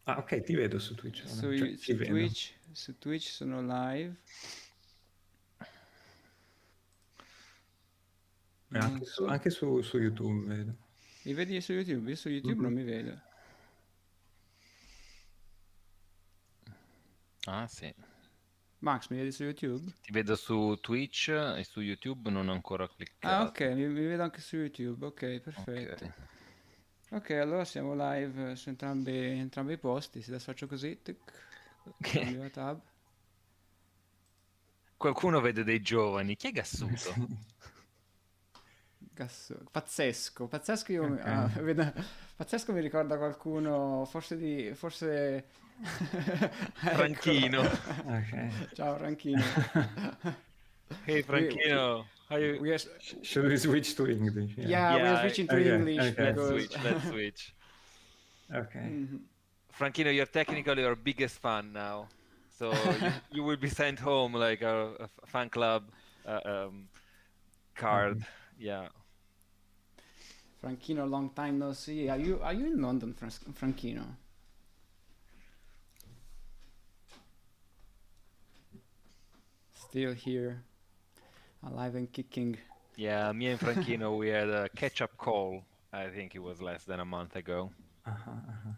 Ah, ok, ti vedo su Twitch ora. Su, Cioè, ci su vedo. Twitch sono live. E Non so. anche su YouTube vedo. Mi vedi su YouTube? Io su YouTube Mhm. non mi vedo. Ah, sì. Max, mi vedi su YouTube? Ti vedo su Twitch e su YouTube non ho ancora Ah, ok, cliccato. mi vedo anche su YouTube. Ok, Ok. perfetto. Ok, allora siamo live su entrambi i posti. Se adesso faccio così, tic, cambio la tab. Qualcuno vede dei giovani. Chi è Gassuto? Pazzesco, pazzesco, Ok. pazzesco mi ricorda qualcuno, forse, eccolo. Franchino. Ok. Ciao Franchino. Hey We, Franchino, how you? we are, Should we switch to English? Yeah. yeah, we are Yeah, switching to Okay, English okay, let's because, switch. Let's switch. okay. Mhm. Franchino, you're technically our biggest fan now, so you will be sent home like a fan club uh, um, card. Okay. Yeah. Franchino, long time no see. Are you in London, Franchino? Still here, alive and kicking. Yeah, me and Franchino, we had a catch-up call. I think it was less than a month ago. Uh-huh, uh-huh.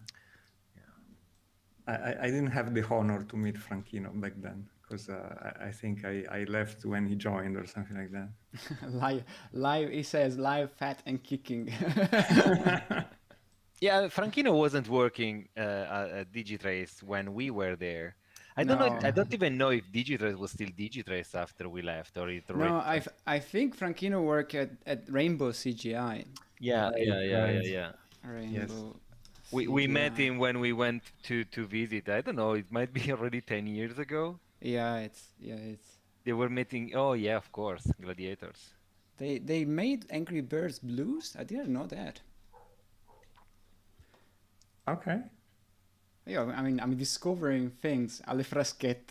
Yeah. I didn't have the honor to meet Franchino back then because I think I left when he joined or something like that. Live. He says live, fat and kicking. Yeah, Franchino wasn't working at Digitrace when we were there. I don't know. I No, don't even know if Digitrace was still Digitrace after we left, or it no. already. I think Franchino worked at Rainbow CGI. Yeah, Right, yeah, yeah, yeah, right. yeah. Yes. Rainbow We met CGI. him when we went to visit. I don't know. It might be already 10 years ago. Yeah, it's They were meeting. Oh yeah, of course, Gladiators. they made Angry Birds Blues. I didn't know that. Okay. Yeah, I mean, I'm discovering things alle fraschette.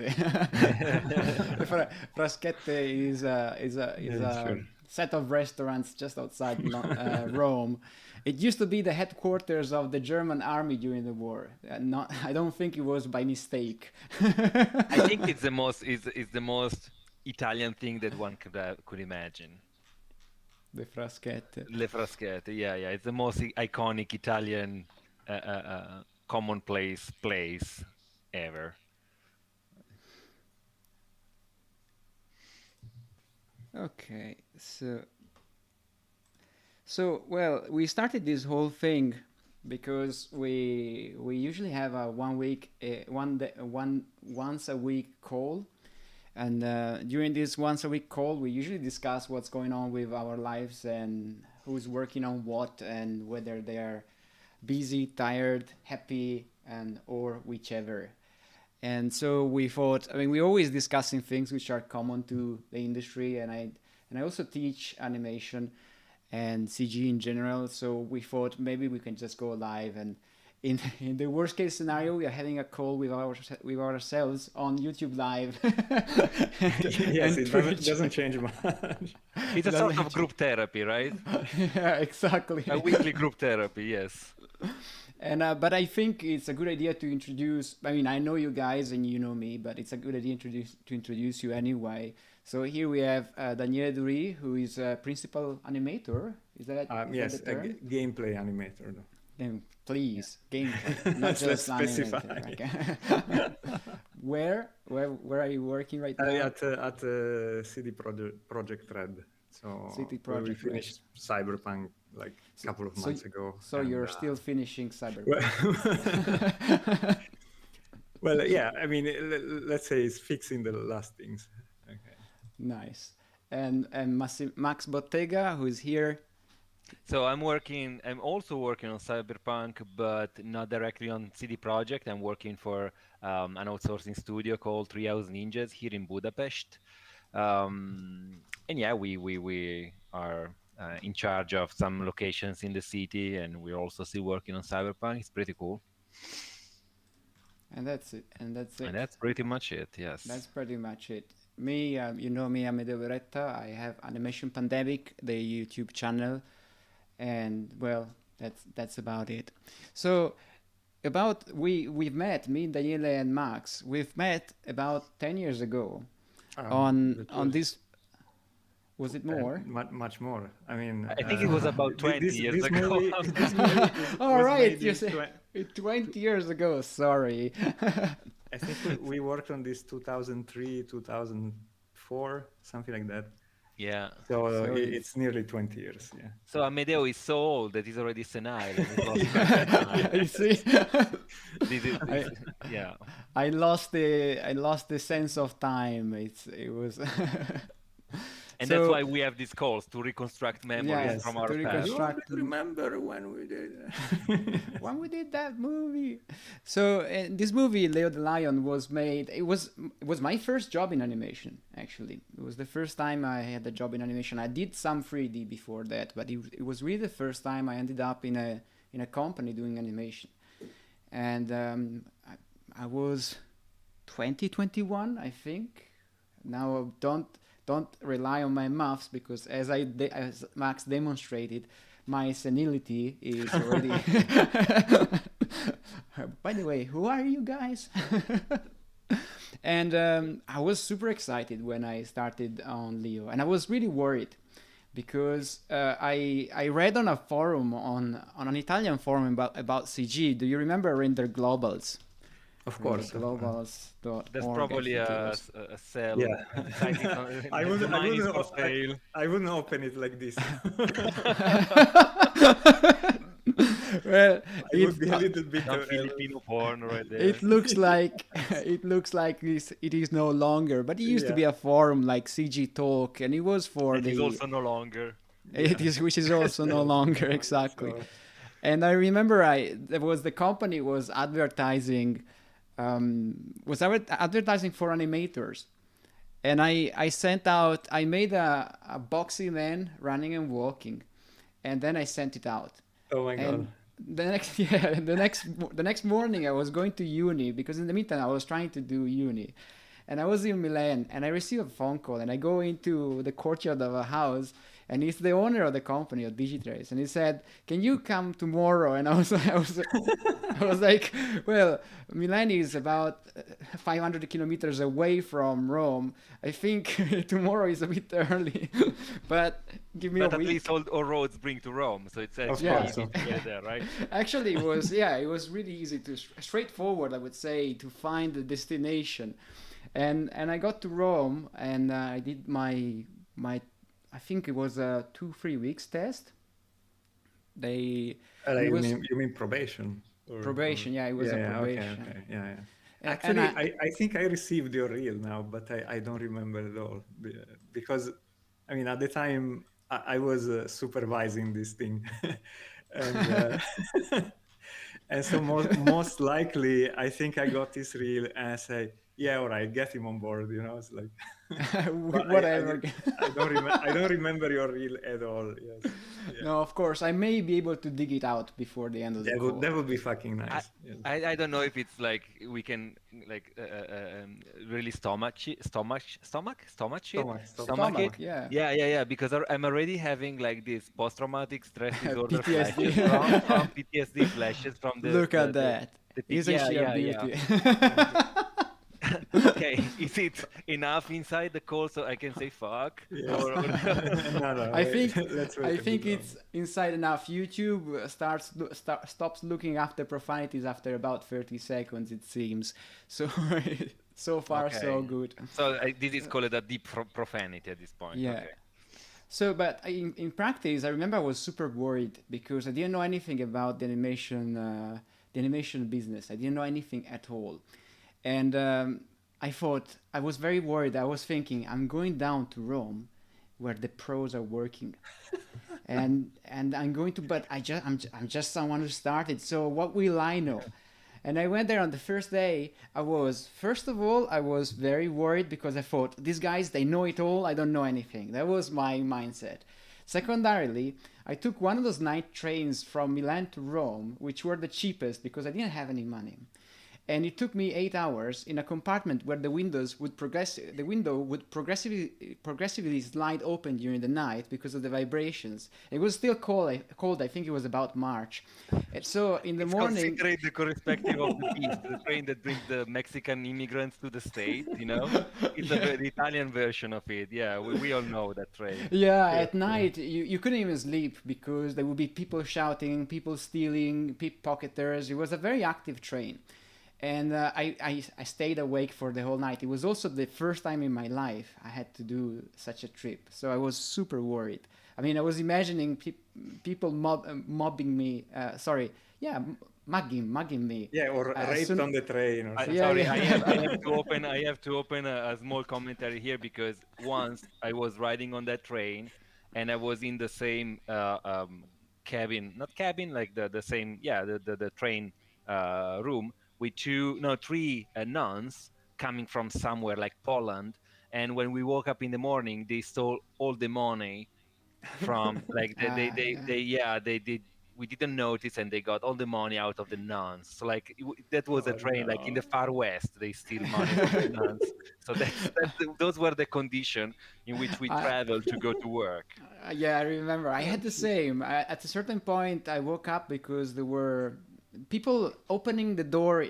Fraschette is Yeah, a sure. set of restaurants just outside Rome. It used to be the headquarters of the German army during the war. Not, I don't think it was by mistake. I think it's the most is the most Italian thing that one could imagine. The fraschette. Le Fraschette, yeah, yeah. It's the most iconic Italian commonplace place ever. Okay, so well, we started this whole thing because we usually have a 1 week once a week call, and during this once a week call we usually discuss what's going on with our lives and who's working on what and whether they're busy, tired, happy, and or whichever. And so we thought, I mean, we're always discussing things which are common to the industry, and I also teach animation and CG in general. So we thought maybe we can just go live, and in the worst case scenario, we are having a call with ourselves on YouTube Live Yes, and it Twitch. doesn't change much. It's It a sort doesn't of change. group therapy, right? Yeah, exactly. A weekly group therapy, yes. And but I think it's a good idea to introduce. I mean, I know you guys and you know me, but it's a good idea to introduce you anyway. So here we have Daniele Duri, who is a principal animator. Is that the Yes, a term? gameplay animator, though. Please, gameplay, not Let's just specify. animator. Okay. Where are you working right now? At CD Projekt Red. So City where we Project Red. finished Cyberpunk like a couple of So, months ago, so and you're still finishing well, Cyberpunk. well, yeah. I mean, let's say it's fixing the last things. Okay. Nice. And Max Bottega, who is here. So I'm also working on Cyberpunk, but not directly on CD Projekt. I'm working for an outsourcing studio called Treehouse Ninjas here in Budapest. And yeah, we are in charge of some locations in the city, and we're also still working on Cyberpunk. It's pretty cool. And that's it. And that's And it. that's pretty much it, yes. That's pretty much it. Me, you know me, I'm Amedeo Beretta. I have Animation Pandemic, the YouTube channel, and well, that's about it. So we've met, me, Daniele, and Max. We've met about 10 years ago That on was this. Was it more? much more. I mean, I think it was about 20 years this ago. movie, this movie All was right, made you in say 20 years ago. Sorry. I think we worked on this 2003, 2004, something like that. Yeah. So So it's nearly 20 years. Yeah. So Amedeo is so old that he's already senile. And he's lost track of time. You see, Yeah. I lost the sense of time. It was. And So- that's why we have these calls to reconstruct memories Yes, from our to past. reconstruct- You remember when we did? when we did that movie. So this movie, Leo the Lion, was made. It was my first job in animation. Actually, it was the first time I had a job in animation. I did some 3D before that, but it was really the first time I ended up in a company doing animation. And I was 21, I think. Now don't rely on my maths, because as Max demonstrated, my senility is already. By the way, who are you guys? And I was super excited when I started on Leo, and I was really worried because I read on a forum on an Italian forum about CG. Do you remember Render Globals? Of course. Globals.org. That's probably a sell. Yeah. I wouldn't. Mine is for sale. I wouldn't open it like this. Well, I would be a little bit. Some Filipino porn right there. it looks like it is no longer, but it used to be a forum like CG Talk, and it was for It is also no longer. which is also no longer exactly. So, And I remember the company was advertising for animators, and I made a boxy man running and walking, and then I sent it out. oh my god. And the next morning I was going to uni, because in the meantime I was trying to do uni, and I was in Milan, and I received a phone call, and I go into the courtyard of a house, and it's the owner of the company, of Digitrace, and he said, "Can you come tomorrow?" And I was like, well, Milan is about 500 kilometers away from Rome. I think tomorrow is a bit early, but give me But a at week. least all roads bring to Rome, so it's actually course, easy of to get there, right? Actually, it was really easy straightforward, I would say, to find the destination, and I got to Rome, and I did my I think it was a 2-3 weeks test. It was you mean probation? probation, yeah, it was a probation. Okay, yeah. And Actually, I- I think I received your reel now, but I don't remember at all, because I mean at the time I was supervising this thing, and and so most likely I think I got this reel and I say, yeah, all right, get him on board. It's like but Whatever. I don't remember your reel at all. Yes. Yeah. No, of course, I may be able to dig it out before the end of the call. That would be fucking nice. Yes. I don't know if it's like we can like really stomach it. Yeah. Yeah, because I'm already having like this post-traumatic stress disorder PTSD. flashes from PTSD flashes from the. Look at that. Isn't she a beauty? Okay, is it enough inside the call so I can say fuck? Yes. No, I think let's wait I a think bit it's inside enough. YouTube stops looking after profanities after about 30 seconds, it seems. So so far so Okay. good. So this is called a deep profanity at this point. Yeah. Okay. So, but in practice, I remember I was super worried because I didn't know anything about the animation business. I didn't know anything at all, and I thought I was very worried. I was thinking I'm going down to Rome, where the pros are working, and I'm going to. But I'm just someone who started. So what will I know? And I went there on the first day. First of all, I was very worried because I thought, these guys, they know it all. I don't know anything. That was my mindset. Secondarily, I took one of those night trains from Milan to Rome, which were the cheapest because I didn't have any money. and it took me 8 hours in a compartment where the window would progressively slide open during the night because of the vibrations. It was still cold. I think it was about March. And so in the It's morning, considered the perspective of the beast, the train that brings the Mexican immigrants to the States, you know? It's the Italian version of it. Yeah, we all know that train. yeah, Yeah, at night you couldn't even sleep because there would be people shouting, people stealing, pickpocketers. It was a very active train. And I stayed awake for the whole night. It was also the first time in my life I had to do such a trip. So I was super worried. I mean, I was imagining people mobbing me. Yeah, mugging me. yeah, or raped soon- on the train or something. Yeah, Sorry, yeah. I have to open a small commentary here because once I was riding on that train and I was in the same cabin, not cabin, like the same, yeah, the train room with three nuns coming from somewhere like Poland. And when we woke up in the morning, they stole all the money from like they we didn't notice and they got all the money out of the nuns. So like that was a Oh train like in the no. far west they steal money from the nuns. So those were the condition in which we I, traveled to go to work. yeah, I remember. I had the same. At a certain point, I woke up because there were people opening the door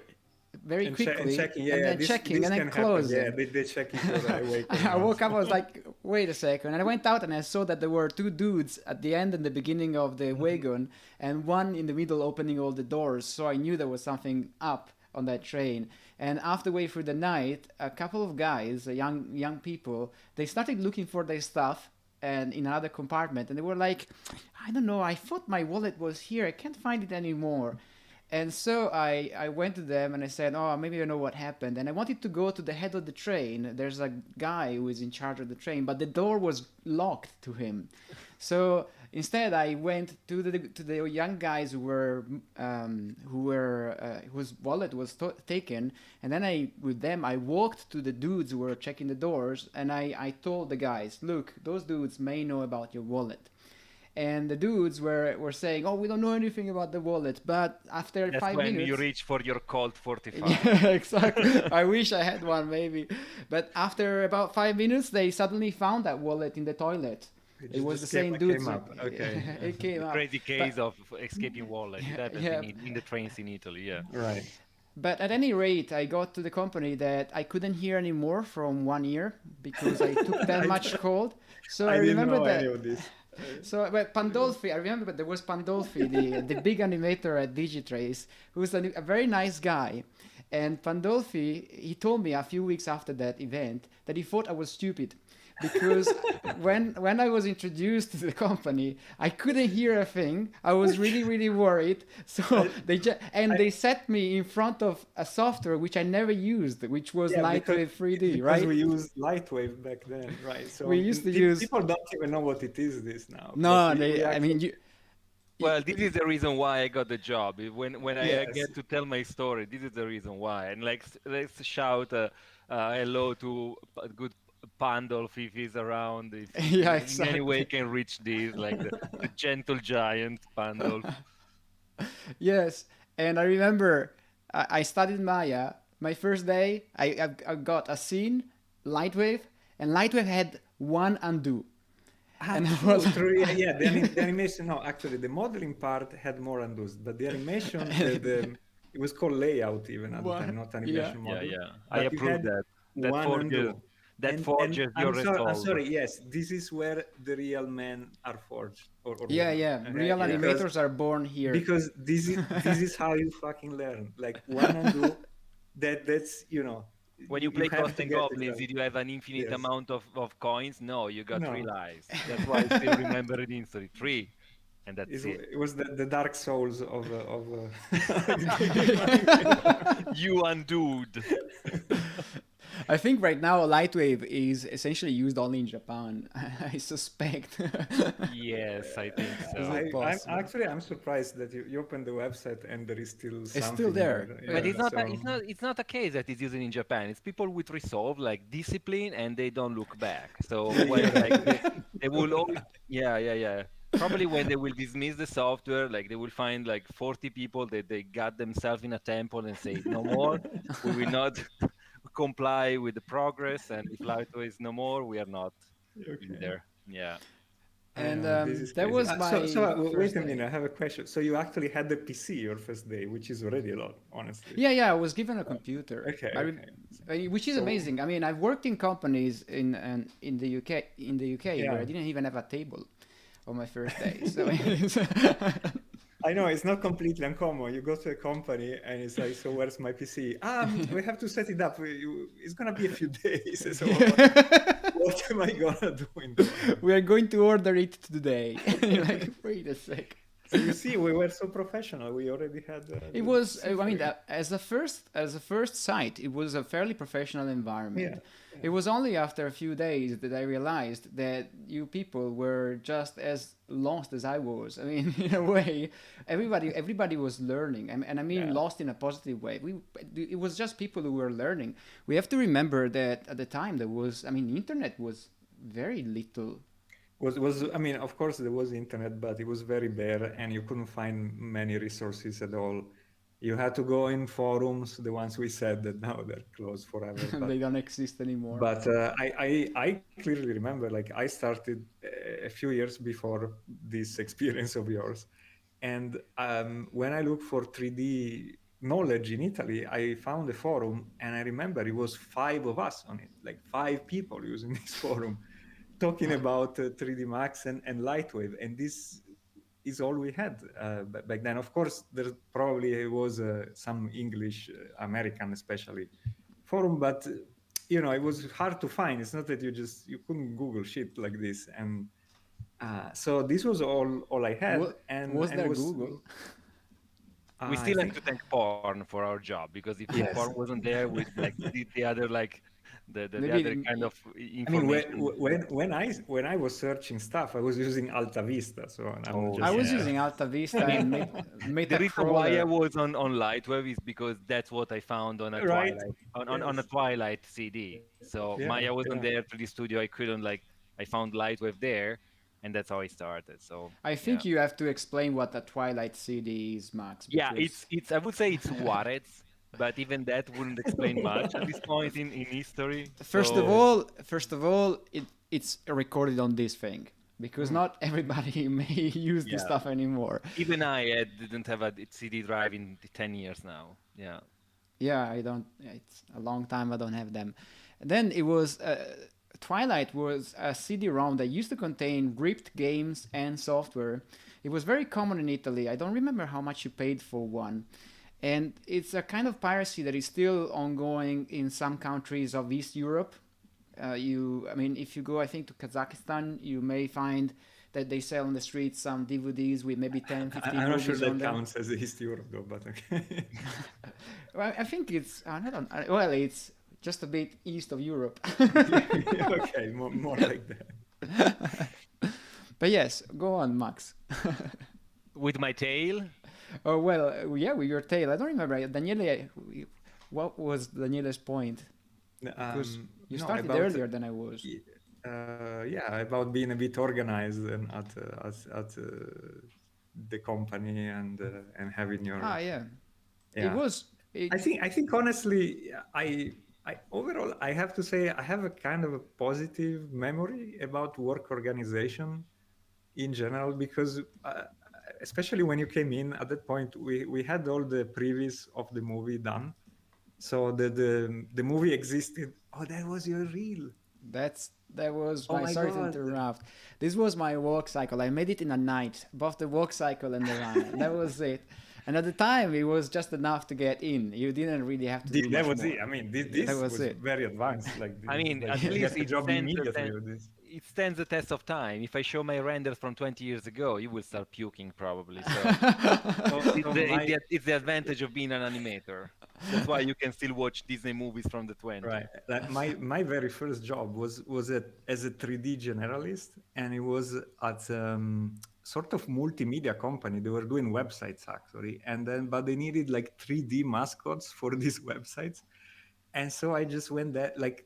very And quickly checking, and yeah, then checking this and then can happen. Yeah, closing. they check if you're awake or I not. woke up, I was like, wait a second. And I went out and I saw that there were two dudes at the end and the beginning of the wagon, and one in the middle opening all the doors. So I knew there was something up on that train. And halfway through the night, a couple of guys, young people, they started looking for their stuff and in another compartment. And they were like, I don't know, I thought my wallet was here. I can't find it anymore. And so I went to them and I said, oh, maybe I know what happened. And I wanted to go to the head of the train. There's a guy who is in charge of the train, but the door was locked to him. So instead, I went to the young guys whose wallet was taken, and then I walked to the dudes who were checking the doors, and I told the guys, look, those dudes may know about your wallet. And the dudes were saying, oh, we don't know anything about the wallet. But after That's 5 minutes... when you reach for your Colt 45. Yeah, exactly. I wish I had one, maybe. But after about 5 minutes, they suddenly found that wallet in the toilet. It was the same dude. Came up. Okay. It came up. Crazy case of escaping wallet. It happens Yeah. in the trains in Italy, yeah. Right. But at any rate, I got to the company that I couldn't hear anymore from 1 year because I took that much cold. So I didn't remember know that. any of this. So, but Pandolfi, I remember that there was Pandolfi, the big animator at Digitrace, who's a very nice guy. And Pandolfi, he told me a few weeks after that event that he thought I was stupid. Because when I was introduced to the company, I couldn't hear a thing. I was really, really worried. So they set me in front of a software which I never used, which was Lightwave 3D, because right? we used Lightwave back then, right? So We used to use... People don't even know what it is this now. No, But we I mean... Well, this is the reason why I got the job. When I Yes. get to tell my story, this is the reason why. And like, let's shout hello to good Pandolf if he's around. If Yeah, in exactly. any way can reach this, like the gentle giant Pandolf. Yes, and I remember I studied Maya. My first day, I got a scene, Lightwave, and Lightwave had one undo. And I was True, yeah, the animation. No, actually, the modeling part had more undos, but the animation, it was called layout even at the time, not animation Yeah, model. yeah. But I you approve had that. That one forges undo. that forges your I'm resolve. sorry, yes, this is where the real men are forged. Or yeah, women. yeah. Real Because- animators are born here. Because this is how you fucking learn. Like one undo, that's When you play have Ghosts to and get it Goblins, right. did you have an infinite Yes. amount of coins? No, you got No. 3 lives. That's why I still remember it instantly. 3. And that's it. It was the Dark Souls of You undoed. I think right now Lightwave is essentially used only in Japan. I suspect. Yes, I think Is so. it possible? I'm surprised that you opened the website and there is still something. still there. But it's not so- it's not a case that is used in Japan. It's people with resolve, like discipline, and they don't look back. So when, like they will always, yeah. Probably when they will dismiss the software, like they will find like 40 people that they got themselves in a temple and say, no more, we will not comply with the progress. And if Lightwave is no more, we are not Okay. either. Yeah. I And know, this is that crazy. was So my wait first a minute, day. I have a question. So you actually had the PC your first day, which is already a lot, honestly. Yeah, I was given a computer. Okay, okay. Which is So amazing. I mean, I've worked in companies in the UK where yeah, I didn't even have a table on my first day. So it's I know it's not completely uncommon. You go to a company and it's like, so where's my PC? We have to set it up. It's gonna be a few days. So what am I gonna do in the morning? we are going to order it today. You're like, wait a sec. So you see, we were so professional. We already had It the was, PC I for mean, you. as a first site, it was a fairly professional environment. Yeah, It yeah, was only after a few days that I realized that you people were just as lost as I was. I mean, in a way, everybody was learning, and I mean yeah. lost in a positive way. It was just people who were learning. We have to remember that at the time there was, I mean, the internet was very little. Was I mean, of course there was internet, but it was very bare, and you couldn't find many resources at all. You had to go in forums, the ones we said that now they're closed forever. They don't exist anymore. But I clearly remember, like I started a few years before this experience of yours, and when I looked for 3D knowledge in Italy, I found a forum, and I remember it was 5 of us on it, like 5 people using this forum, talking about 3D Max and Lightwave, and this is all we had back then. Of course, there probably was some English, American especially, forum, but it was hard to find. It's not that you couldn't Google shit like this, and so this was all I had, What and was and there was Google? We I still have think to thank porn for our job because if the porn yes. wasn't there, with like the other like the other Maybe kind of I mean, information. when I was searching stuff, I was using Alta Vista, so I'm Oh I just was yeah. using Alta I Vista mean, and the reason why I Metacrawler. was on Lightwave is because that's what I found on a right. Twilight on a Yes. Twilight CD. So Yeah. Maya wasn't Yeah. there to the studio. I couldn't like I found Lightwave there, and that's how I started. So I yeah, think you have to explain what a Twilight CD is, Max, yeah. because It's I would say it's Juarez, but even that wouldn't explain much at this point in history. So Yes. first of all, it's recorded on this thing because Mm. not everybody may use this yeah, stuff anymore. even I didn't have a CD drive in 10 years now. Yeah. Yeah, I don't. It's a long time I don't have them. Then it was Twilight was a CD-ROM that used to contain ripped games and software. It was very common in Italy. I don't remember how much you paid for one. And it's a kind of piracy that is still ongoing in some countries of East Europe. I mean, if you go, I think, to Kazakhstan, you may find that they sell on the streets some DVDs with maybe 10, 15 I'm not sure movies on that them. counts as East Europe, though. But okay. Well, I think it's well, it's just a bit east of Europe. Okay, more like that. But yes, go on, Max. With my tail, Oh well, yeah, with your tail. I don't remember. Daniele, what was Daniele's point? Because you No, started about earlier than I was. yeah, about being a bit organized and at the company and having Ah, your yeah. It yeah. was. It, I think honestly, I overall I have to say I have a kind of a positive memory about work organization in general because especially when you came in at that point we had all the previews of the movie done, so the movie existed. Oh, that was your reel. that was Oh my, my sorry to god. interrupt. This was my walk cycle. I made it in a night, both the walk cycle and the run. That was it. And at the time, it was just enough to get in. You didn't really have to do That much was it. more. I mean, Yeah, that this was was it. very advanced. Like I mean, like at you least get a job immediately with this. it stands the test of time. If I show my renders from 20 years ago, you will start puking probably. So So my it's the advantage of being an animator. That's why you can still watch Disney movies from the 20s. right, like my very first job was as a 3D generalist, and it was at sort of multimedia company. They were doing websites actually, and then but they needed like 3D mascots for these websites, and so I just went there like.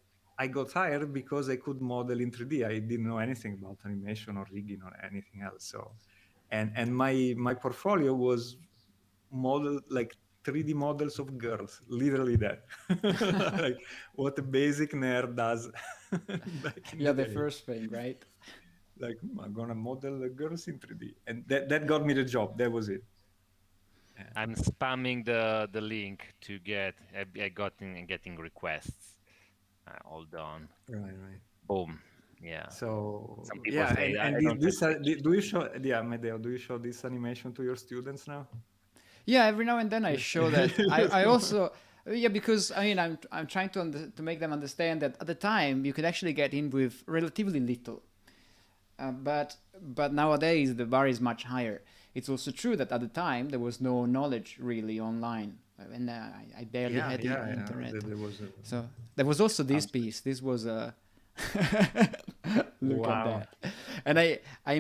I got hired because I could model in 3D. I didn't know anything about animation or rigging or anything else. So, and my portfolio was model like 3D models of girls, literally that. Like what a basic nerd does back in Yeah, the the day. first thing, right? Like I'm gonna model the girls in 3D, and that got me the job. That was it. I'm spamming the link to get. I got in getting requests. Hold on. Right. Boom. Yeah. So Some people yeah, say I and don't this like Twitch. do you show, yeah, Medeo, do you show this animation to your students now? Yeah, every now and then I Yes. show that. Yes. I also yeah, because I mean I'm trying to make them understand that at the time you could actually get in with relatively little, but nowadays the bar is much higher. It's also true that at the time there was no knowledge really online, and I barely had the internet. There was So there was also this Absolutely. piece. This was a look at Wow. that, and I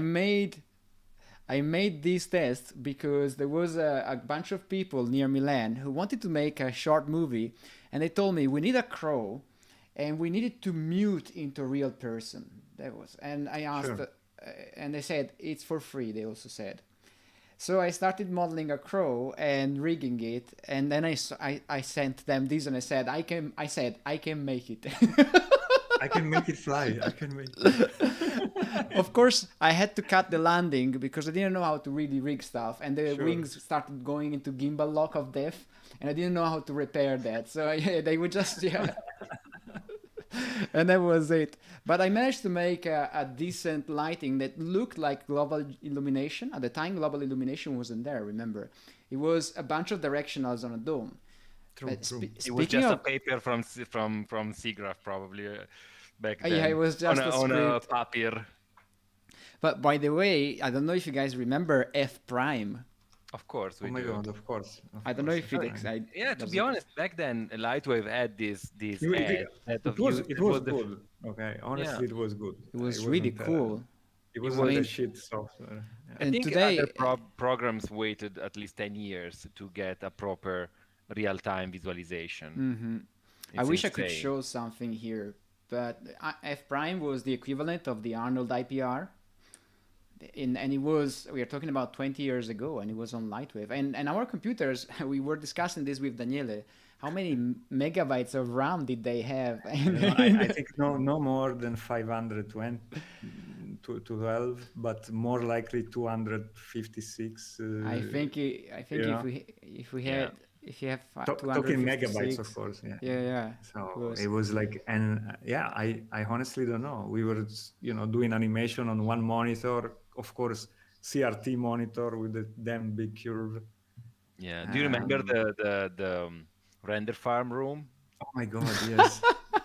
made these tests because there was a bunch of people near Milan who wanted to make a short movie, and they told me we need a crow, and we needed to mute into a real person. That was, and I asked, Sure. and they said it's for free. They also said. So I started modeling a crow and rigging it, and then I sent them this, and I said I can make it. I can make it fly. I can make it. Of course, I had to cut the landing because I didn't know how to really rig stuff, and the Sure. wings started going into gimbal lock of death, and I didn't know how to repair that. So yeah, they would just and that was it. But I managed to make a decent lighting that looked like global illumination. At the time, global illumination wasn't there. Remember, it was a bunch of directionals on a dome. True. It was Speaking just a of, paper from SIGGRAPH probably back yeah, then. it was just a on a script. papier. But by the way, I don't know if you guys remember F prime. Of course we Oh my do. God! Of course. I don't know if it. Yeah, to be honest, back then Lightwave had this It, ad that it of was you. it was good. Okay, Yeah. honestly, it was good. It was It really wasn't, cool. It It wasn't was- a shit software. Yeah. I And think today, other programs waited at least 10 years to get a proper real-time visualization. I It's wish I could insane. show something here, but F prime was the equivalent of the Arnold IPR. And it was, we are talking about 20 years ago, and it was on Lightwave. And our computers, we were discussing this with Daniele, how many megabytes of RAM did they have? I think no more than 520 to 12, but more likely 256. I think Yeah. if we Yeah. had if you have Talking megabytes, 256, of course. Yeah. yeah. So it was like, and yeah, I honestly don't know. We were, doing animation on one monitor, of course, CRT monitor with a damn big curve. Yeah. Do you remember the render farm room? Oh my God, yes.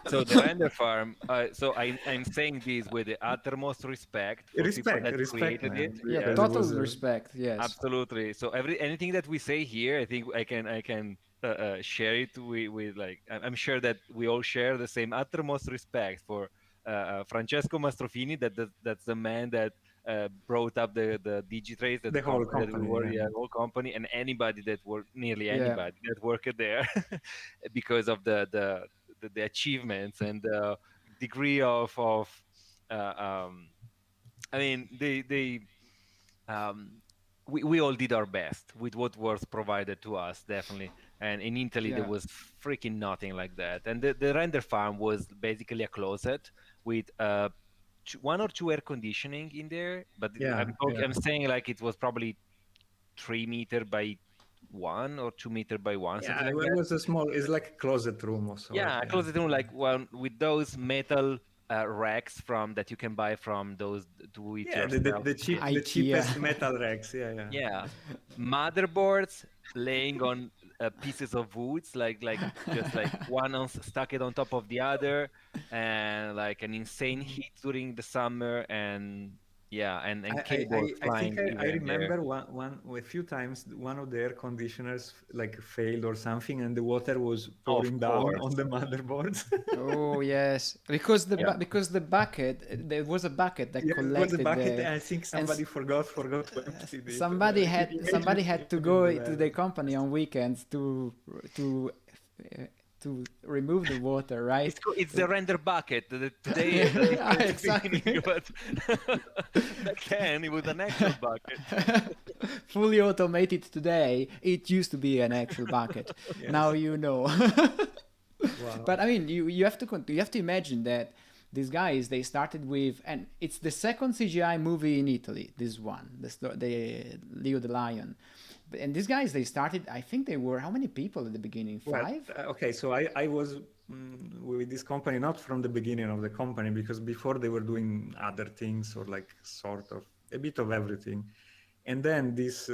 So the render farm. So I'm saying this with the uttermost respect for people that created man. it. Yeah, Because it total was, respect. Yes. Absolutely. So anything that we say here, I think I can share it with like I'm sure that we all share the same uttermost respect for Francesco Mastrofini. That's the man that brought up the Digitrace, that The whole company that we company, were, yeah. the whole company, and anybody that worked, nearly Yeah. anybody that worked there, because of the achievements and the degree of I mean we all did our best with what was provided to us, definitely. And in Italy, there Yeah. was freaking nothing like that. And the render farm was basically a closet with one or two air conditioning in there. But Yeah, I'm saying like it was probably 3 meter by 1 or 2 meter by 1, yeah, something like it that. was it's like a closet room or so. Yeah, a closet room, like one with those metal racks that you can buy from those do it Yeah, yourself. the IKEA. cheapest metal racks. Yeah. Yeah, motherboards laying on pieces of woods, like just like stuck it on top of the other, and like an insane heat during the summer, and yeah, and cables I flying think here I and there. remember a few times one of the air conditioners like failed or something, and the water was pouring down course. on the motherboards. Oh yes, because Yeah. the bucket, there was a bucket that Yeah, it was collected a bucket, the. and I think somebody forgot to empty it. Somebody Imagine had to go it to the company on weekends to to remove the water, right? It's the render bucket. Today is a different Exactly. thing, but back then it was an actual bucket. Fully automated today. It used to be an actual bucket. Yes. Now you know. Wow. But I mean, you have to imagine that these guys, they started with, and it's the second CGI movie in Italy. This one, the Leo the Lion. And these guys, they started. I think they were how many people at the beginning? Five. Well, okay, so I was with this company not from the beginning of the company, because before they were doing other things, or like sort of a bit of everything. And then this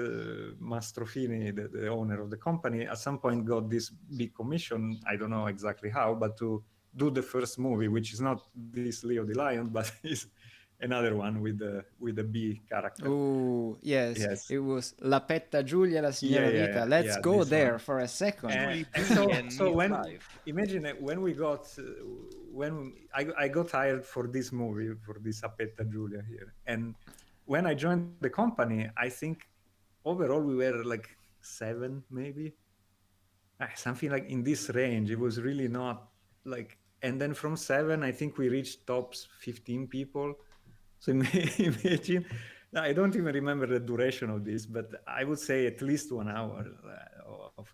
Mastrofini, the owner of the company, at some point got this big commission. I don't know exactly how, but to do the first movie, which is not this Leo the Lion, but is another one with the B character. Oh yes, Yes. it was La Petta Giulia, la Signora Yeah, Vita. Let's go this there one. for a second. And and so Miss when Life. imagine when we got when I got hired for this movie, for this Apetta Giulia here, and when I joined the company, I think overall we were like 7 maybe, something like in this range. It was really not like, and then from 7 I think we reached tops 15 people. So imagine, I don't even remember the duration of this, but I would say at least 1 hour of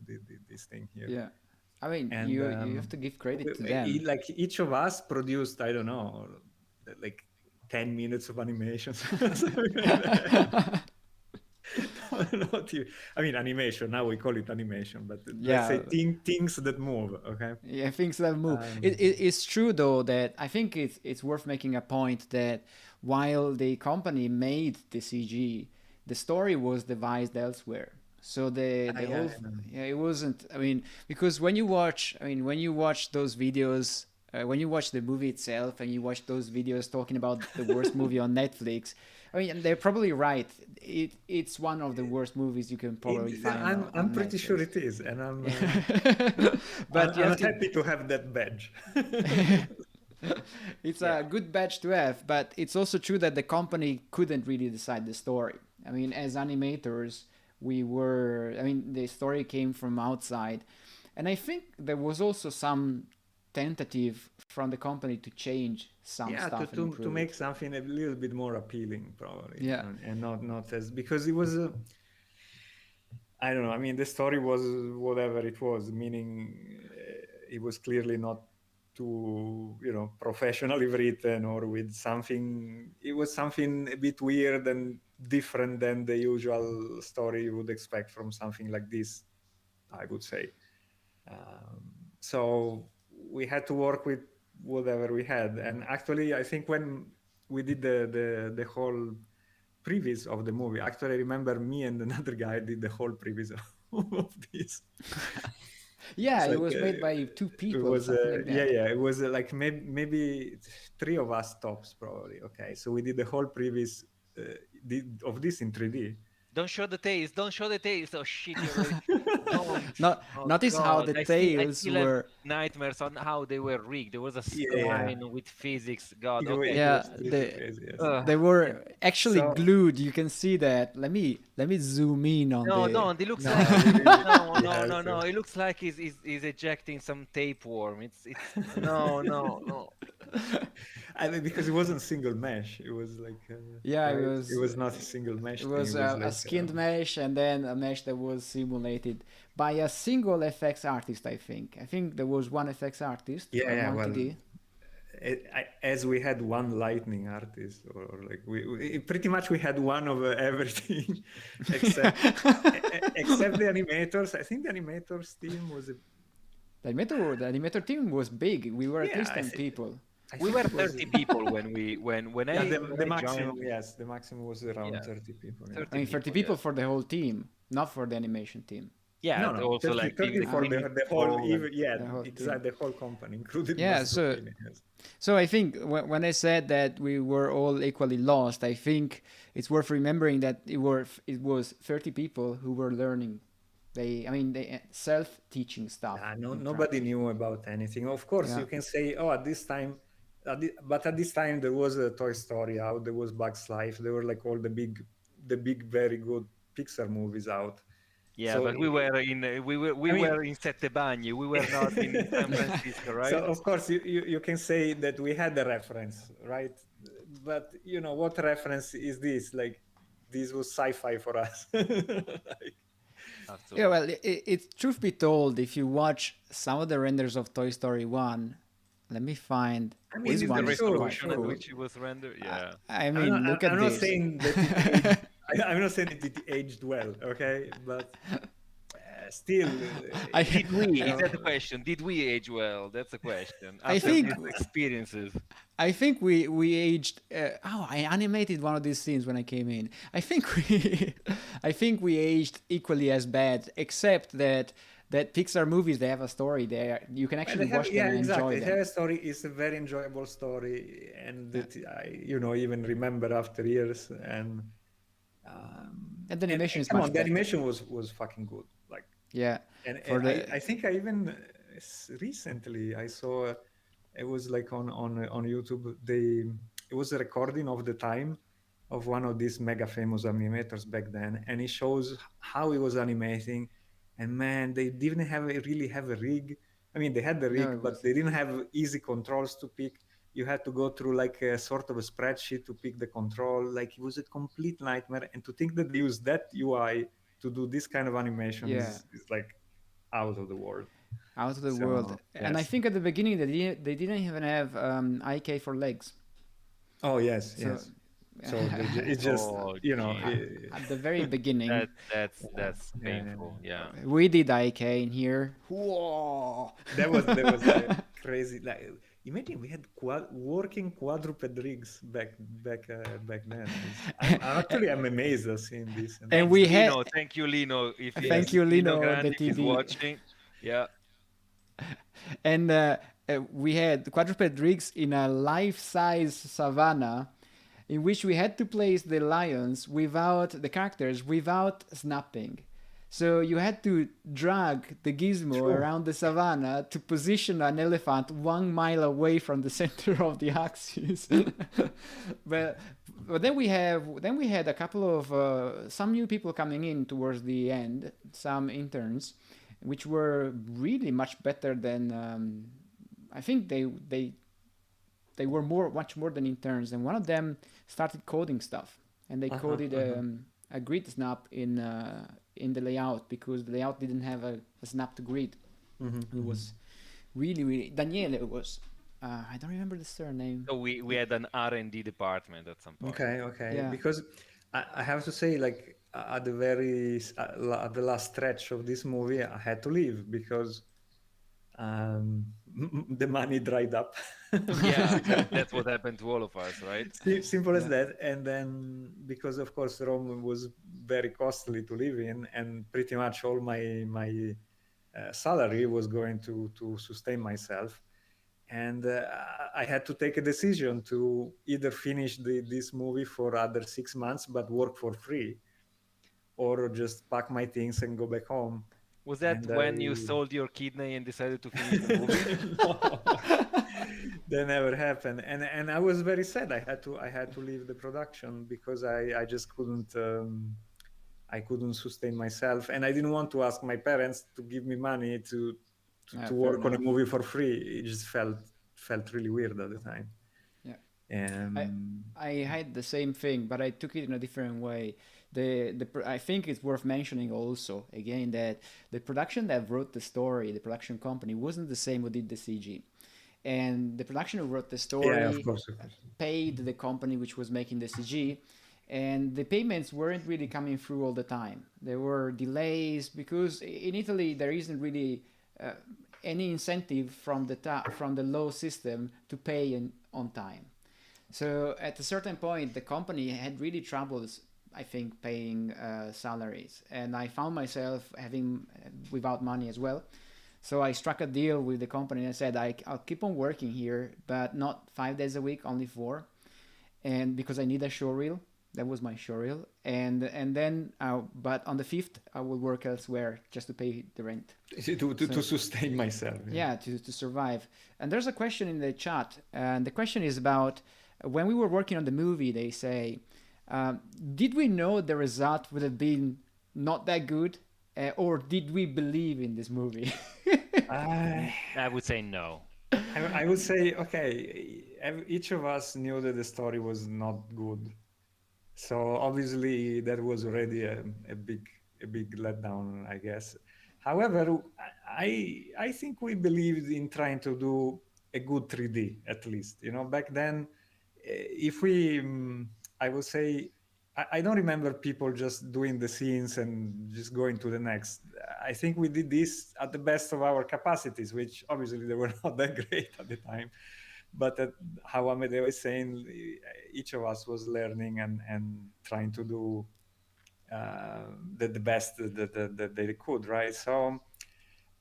this thing here. Yeah, I mean, And you have to give credit to them. like each of us produced, I don't know, like 10 minutes of animation. Not even, I mean, animation, now we call it animation, but let's say things that move, okay? Yeah, things that move. It's true though that I think it's worth making a point that while the company made the CG, the story was devised elsewhere. So the whole it wasn't. I mean, because when you watch those videos, when you watch the movie itself and you watch those videos talking about the worst movie on Netflix, I mean, they're probably right. It's one of the worst movies you can probably find. I'm pretty sure it is, and I'm. But I'm happy to have that badge. It's a good badge to have, but it's also true that the company couldn't really decide the story. I mean, as animators, the story came from outside, and I think there was also some tentative from the company to change some stuff to make something a little bit more appealing, probably. Yeah, and not as, because it was I don't know. I mean, the story was whatever it was, meaning it was clearly not too, professionally written, or with something. It was something a bit weird and different than the usual story you would expect from something like this, I would say. So we had to work with whatever we had. And actually, I think when we did the whole previs of the movie, actually I remember me and another guy did the whole previs of this. Yeah, it was made by 2 people. It was like it was like maybe 3 of us tops, probably. Okay, so we did the whole previs of this in 3D. Don't show the tails. Don't show the tails. Oh shit! Notice how the tails were nightmares on how they were rigged. There was a spline with physics. God. Okay. Yeah, they were actually glued. You can see that. Let me zoom in on. No, it looks like no. It looks like he's ejecting some tapeworm. It's no. I mean, because it wasn't single mesh. It was like it was not a single mesh. It was a skinned mesh, and then a mesh that was simulated by a single FX artist. I think there was one FX artist. As we had one lightning artist, or like we pretty much we had one of everything, except the animators. I think the animators team was the animator team was big. We were at least 10 people. We were 30 people when the maximum. Yes, the maximum was around 30 people. Yeah. 30 people for the whole team, not for the animation team. Yeah, no, also 30, like 30 for the whole company, including. Yeah, so I think when I said that we were all equally lost, I think it's worth remembering that it was 30 people who were learning. They self-teaching stuff. Nobody knew about anything. Of course, you can say, at this time. But at this time there was a Toy Story out, there was Bugs Life, there were like all the big, very good Pixar movies out, Yeah, So but we were in I mean, were in Sette Bagni. We were not in San Francisco, so right? of course you can say that we had a reference, right? But what reference is this? Like, this was sci-fi for us. Like, Yeah, Absolutely. well, it's truth be told, if you watch some of the renders of Toy Story 1, let me find. I Was This mean, it the one is quite resolution at sure. cool. which it was rendered? Yeah. I I'm mean, not, look at I'm not this. saying that it aged. I'm not saying that it aged well, okay? But still, I, Did we? you Is know, that the question? Did we age well? That's the question. I After think these experiences. I think we aged. I animated one of these scenes when I came in. I think I think we aged equally as bad, except that Pixar movies, they have a story there. You can well, actually watch them yeah, and enjoy exactly. them. Her story is a very enjoyable story, and that I, even remember after years. And the animation And is come much on, the better. animation was fucking good. Like, Yeah, and for I the think I even recently I saw it was like on YouTube. It was a recording of the time of one of these mega famous animators back then, and it shows how he was animating. And man, they didn't really have a rig. I mean, they had the no, rig, it but was they didn't have easy controls to pick. You had to go through like a sort of a spreadsheet to pick the control. Like, it was a complete nightmare. And to think that they use that UI to do this kind of animation yeah, is like out of the world. out of the world. So And I yes. think at the beginning they didn't even have IK for legs. Oh yes, So yes. So it's just Oh, geez. at the very beginning, That's painful. Yeah. we did IK in here. Whoa! that was crazy. Like, imagine we had working quadruped rigs back then. I'm amazed at seeing this. And And Thanks, we had Lino. Thank you, Lino. thank yes, you, Lino Lino, the Grandi is TD. watching. Yeah. And we had quadruped rigs in a life-size savannah in which we had to place the lions without the characters without snapping. So you had to drag the gizmo true. around the savannah to position an elephant 1 mile away from the center of the axis. but then we had a couple of some new people coming in towards the end, some interns, which were really much better than I think they were much more than interns, and one of them started coding stuff, and they coded a grid snap in the layout because the layout didn't have a snapped grid. It was really Daniele. It was I don't remember the surname. So we had an R&D department at some point. Okay. Yeah. Because I have to say, like, at the last stretch of this movie, I had to leave because the money dried up. Yeah, that's what happened to all of us, right? Simple as that. And then, because of course Rome was very costly to live in, and pretty much all my salary was going to sustain myself, and I had to take a decision to either finish this movie for other 6 months but work for free, or just pack my things and go back home. Was that And when you sold your kidney and decided to finish the movie? No, that never happened. And I was very sad. I had to leave the production because I just couldn't I couldn't sustain myself, and I didn't want to ask my parents to give me money to work on a movie for free. It just felt really weird at the time. Yeah. I had the same thing, but I took it in a different way. I think it's worth mentioning also again that the production that wrote the story, the production company, wasn't the same who did the CG, and the production who wrote the story of course. paid the company which was making the CG, and the payments weren't really coming through all the time. There were delays because in Italy there isn't really any incentive from the law system to pay on time. So at a certain point, the company had really troubles, I think, paying salaries, and I found myself having without money as well. So I struck a deal with the company and I said I'll keep on working here, but not 5 days a week, only 4, and because I need a showreel. That was my showreel, and then but on the 5th I will work elsewhere just to pay the rent. To sustain myself. Yeah, to survive. And there's a question in the chat, and the question is about when we were working on the movie. They say, did we know the result would have been not that good? or did we believe in this movie? I I would say no. I would say, okay, each of us knew that the story was not good. So obviously that was already a big letdown, I guess. However, I think we believed in trying to do a good 3D at least. You know, back then, if we, I would say, I don't remember people just doing the scenes and just going to the next. I think we did this at the best of our capacities, which obviously they were not that great at the time. But how Amedeo is saying, each of us was learning and trying to do the best that they could, right? So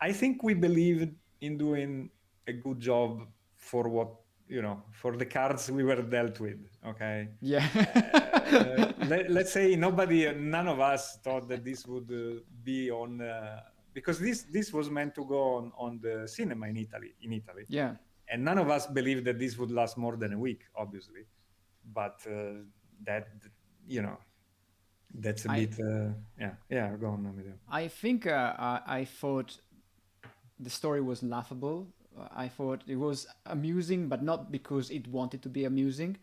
I think we believed in doing a good job for what, for the cards we were dealt with. Okay. Yeah. Let's say none of us thought that this would be on, because this was meant to go on the cinema in Italy, Yeah. and none of us believed that this would last more than a week, obviously. But that, you know, that's a I bit, yeah. Go on, Amedeo. I think I thought the story was laughable. I thought it was amusing, but not because it wanted to be amusing.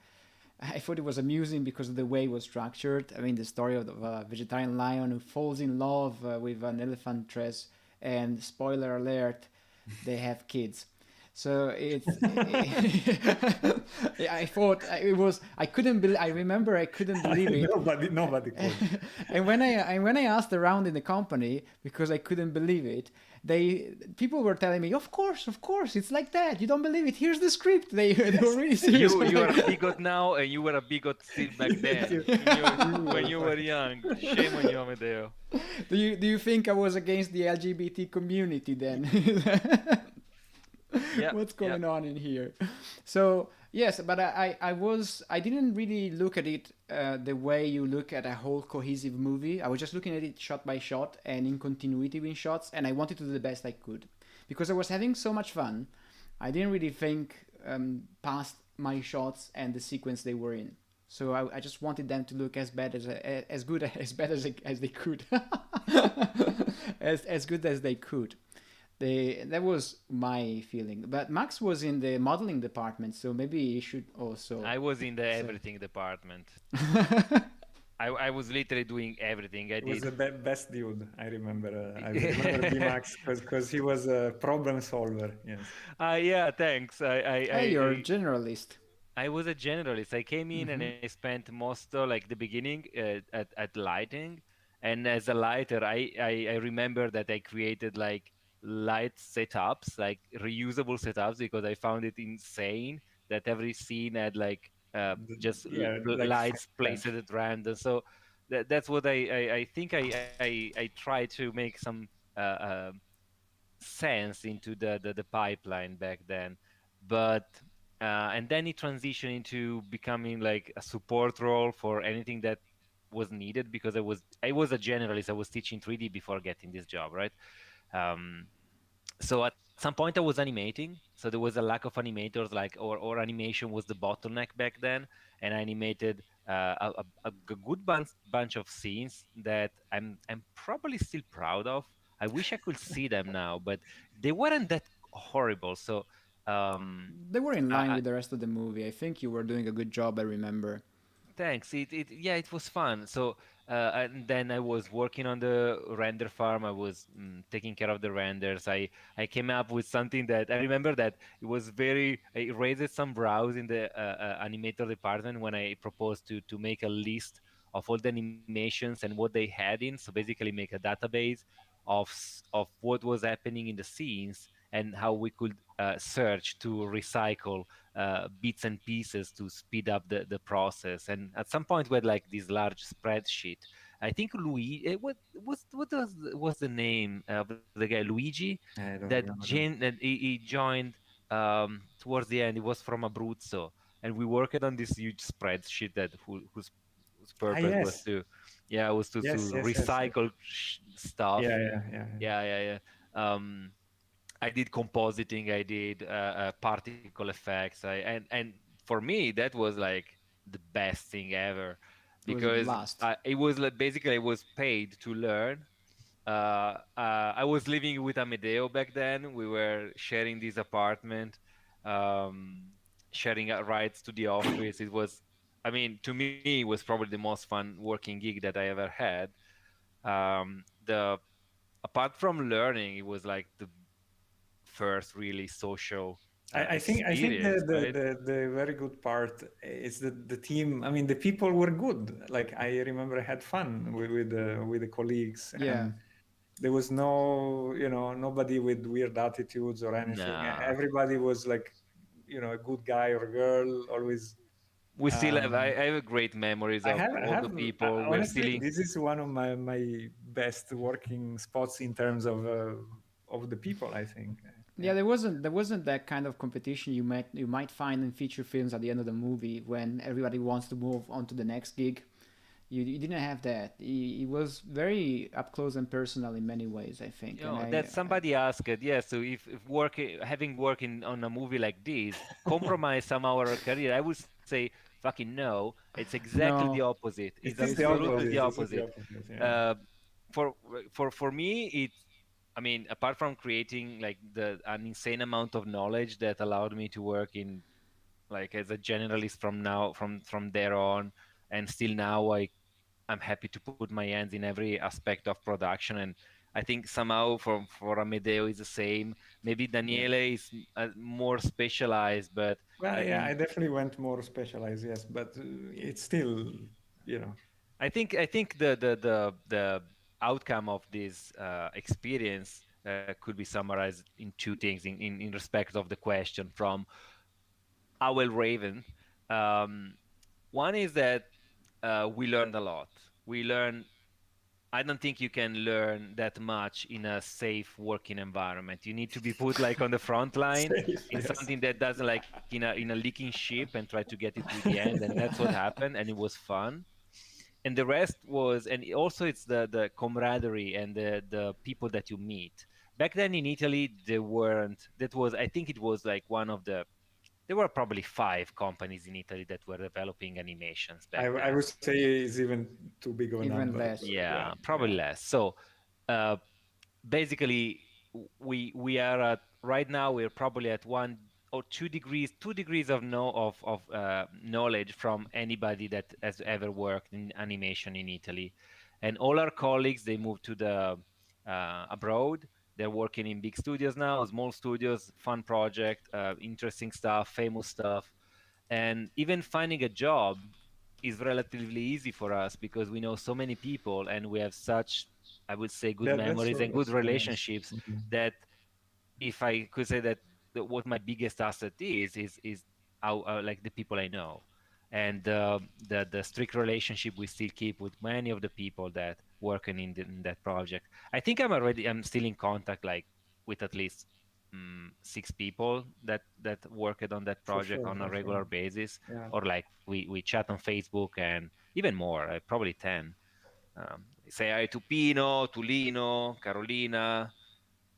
I thought it was amusing because of the way it was structured. I mean, the story of a vegetarian lion who falls in love with an elephantress, and spoiler alert, they have kids. So it's. I thought it was. I couldn't believe. I remember I couldn't believe it. Nobody could. And when I asked around in the company because I couldn't believe it, people were telling me, of course, it's like that. You don't believe it? Here's the script. They were really serious. You are a bigot now, and you were a bigot still back then when you were young. Shame on you, Amedeo. Do you think I was against the LGBT community then? Yeah, What's yeah. going on in here? So yes, but I didn't really look at it the way you look at a whole cohesive movie. I was just looking at it shot by shot and in continuity with shots, and I wanted to do the best I could because I was having so much fun. I didn't really think past my shots and the sequence they were in. So I just wanted them to look as bad as good as bad as they could, as good as they could. That was my feeling. But Max was in the modeling department, so maybe he should also. I was in the say. everything department. I was literally doing everything. I He was did. the best dude. I remember. I remember B-Max because he was a problem solver. Yes. Yeah, thanks. Hey, you're a generalist. I was a generalist. I came in and I spent most of like the beginning at lighting, and as a lighter, I remember that I created like light setups, like reusable setups, because I found it insane that every scene had like just Yeah, like lights yeah. placed at random. So that's what I think I try to make some sense into the pipeline back then, but and then it transitioned into becoming like a support role for anything that was needed because I was a generalist. I was teaching 3D before getting this job, right? um, so at some point I was animating, so there was a lack of animators, like or animation was the bottleneck back then, and I animated a good bunch of scenes that I'm probably still proud of. I wish I could see them now, but they weren't that horrible. So um They were in line I, with the rest of the movie. I think you were doing a good job. I remember. Thanks. Yeah, it was fun. So, and then I was working on the render farm. I was taking care of the renders. I came up with something that I remember that it was very. I raised some brows in the animator department when I proposed to make a list of all the animations and what they had in. So basically, make a database of what was happening in the scenes and how we could search to recycle bits and pieces to speed up the process. And at some point, we had like this large spreadsheet. I think what was the name of the guy Luigi I don't remember. that he joined towards the end. He was from Abruzzo, and we worked on this huge spreadsheet whose Ah, purpose was yes, to yes. recycle stuff. Yeah. Yeah. I did compositing, I did particle effects, and for me that was like the best thing ever It was a because blast. it was like basically I was paid to learn, I was living with Amedeo back then. We were sharing this apartment, um, sharing rides to the office. It was, I mean, to me, it was probably the most fun working gig that I ever had. The Apart from learning, it was like the first really social I think experience, right? the very good part is that the team. I mean, the people were good. Like I remember, I had fun with the colleagues, Yeah. and there was no, nobody with weird attitudes or anything. Nah, Everybody was like, a good guy or girl. Always. we still have. Um, I have great memories I of have, I all the have people. We're still honestly, in. this is one of my best working spots in terms of the people. I think. Yeah, Yeah. there wasn't that kind of competition you might find in feature films at the end of the movie when everybody wants to move on to the next gig. You didn't have that. It was very up close and personal in many ways, I think. You And know, that somebody asked, yeah, so if having working on a movie like this compromise somehow our career, I would say fucking no. It's exactly the no, opposite. It's It is it's the the absolutely the opposite. It opposite. is the opposite. opposite. Yeah. Uh, for for me, it's I mean, apart from creating like the an insane amount of knowledge that allowed me to work in like as a generalist from there on, and still now I'm happy to put my hands in every aspect of production. And I think somehow for Amedeo is the same. Maybe Yeah. Daniele is more specialized, but Well, I yeah, think I definitely went more specialized, yes, but it's still, you know, I think the outcome of this experience could be summarized in two things in respect of the question from Owl Raven. Um, One is that we learned a lot. We learn. I don't think you can learn that much in a safe working environment. You need to be put like on the front line safe, in yes. something that doesn't like in a leaking ship and try to get it to the end. And that's what happened, and it was fun. And the rest was, and also it's the camaraderie and the people that you meet. Back then in Italy, there weren't. That was I think it was like one of the there were probably five companies in Italy that were developing animations back I then. would say it's even too big of a Even number, less. but yeah, Yeah, yeah. probably less. So uh, basically, we are at right now we're probably at 1 or 2 degrees, 2 degrees of knowledge from anybody that has ever worked in animation in Italy, and all our colleagues they moved to the abroad. They're working in big studios now, small studios, fun project, interesting stuff, famous stuff, and even finding a job is relatively easy for us because we know so many people and we have such, I would say, good That's memories true. and good That's true. Yes. relationships Mhm. that if I could say that what my biggest asset is how like the people I know, and the strict relationship we still keep with many of the people that working in that project. I think I'm still in contact like with at least 6 people that worked on that For project sure. on a For sure. regular basis, Yeah. or like we chat on Facebook and even more, probably 10. Say hi to Pino, to Lino, Carolina,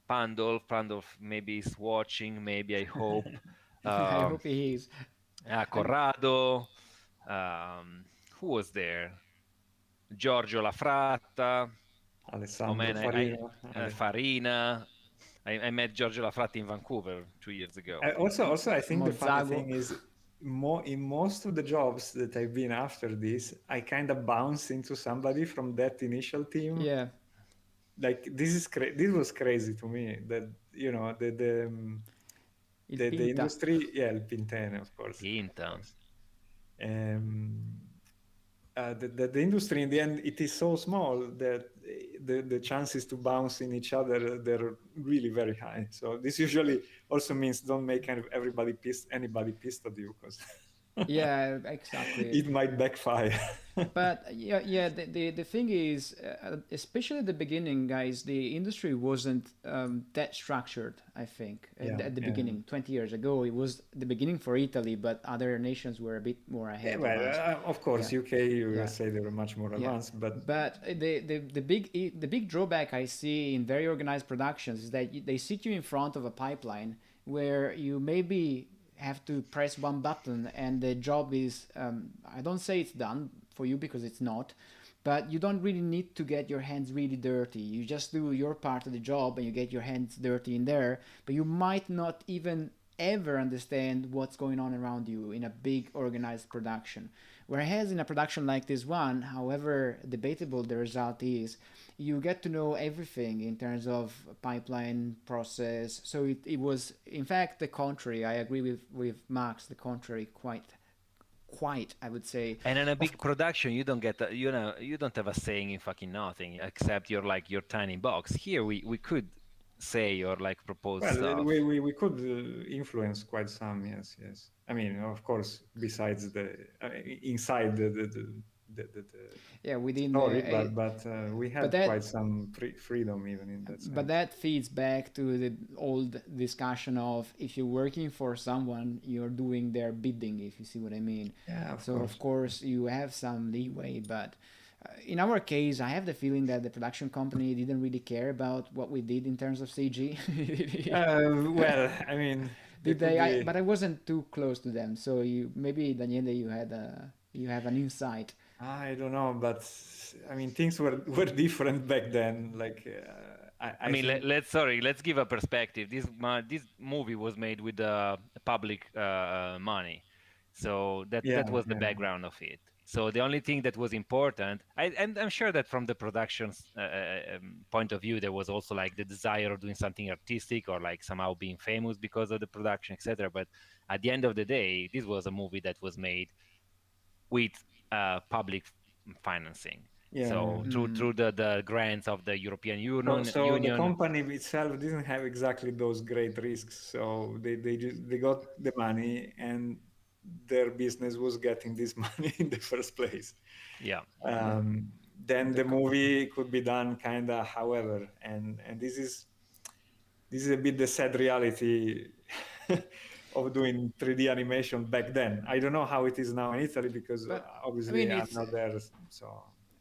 Pandolf maybe is watching, maybe I hope. I Um, hope he is. And Corrado. Who was there? Giorgio Lafratta. Oh man, Alessandro Farina. Farina. I met Giorgio Lafratta in Vancouver 2 years ago. Also, I think the funny Mozzago. thing is, in most of the jobs that I've been after this, I kind of bounce into somebody from that initial team. Yeah, Like this was crazy to me. That il the Pinta. industry, yeah, il Pintene, of Pinta. course. Um, the industry in the end it is so small that the chances to bounce in each other they're really very high. So this usually also means don't make anybody pissed at you because Yeah, exactly. it might backfire. But yeah. The thing is, especially at the beginning, guys, the industry wasn't that structured. I think Yeah, at the yeah. beginning, 20 years ago, it was the beginning for Italy, but other nations were a bit more Yeah, ahead of well, us. of course, Yeah, UK, yeah. USA, they were much more Yeah, advanced, but but the big drawback I see in very organized productions is that they sit you in front of a pipeline where you maybe have to press one button and the job is I don't say it's done for you because it's not, but you don't really need to get your hands really dirty. You just do your part of the job and you get your hands dirty in there, but you might not even ever understand what's going on around you in a big organized production. Whereas in a production like this one, however debatable the result is, you get to know everything in terms of pipeline process. So it was, in fact, the contrary. I agree with Max, the contrary, quite, I would say. And in a big production, you don't get, you don't have a saying in fucking nothing, except your tiny box. Here, we could say or like propose Well, stuff. we could influence quite some, yes, yes. I mean, of course, besides inside the Yeah, within story, the but we but had that quite some freedom even in that sense. but that feeds back to the old discussion of if you're working for someone, you're doing their bidding, if you see what I mean. Yeah, So of course you have some leeway, but in our case, I have the feeling that the production company didn't really care about what we did in terms of CG. Well, I mean, Did they? But I wasn't too close to them, so you maybe Daniele, you have an insight. I don't know, but I mean, things were different back then. Like, I mean, think, let's give a perspective. This movie was made with public money, so that was the background of it. So the only thing that was important, and I'm sure that from the production's point of view, there was also like the desire of doing something artistic or like somehow being famous because of the production, etc. But at the end of the day, this was a movie that was made with public financing. So through the grants of the European Union. So the company itself didn't have exactly those great risks. So they got the money, and their business was getting this money in the first place. Yeah. Then the movie could be done kind of however, and this is a bit the sad reality of doing 3D animation back then. I don't know how it is now in Italy because obviously I'm not there. So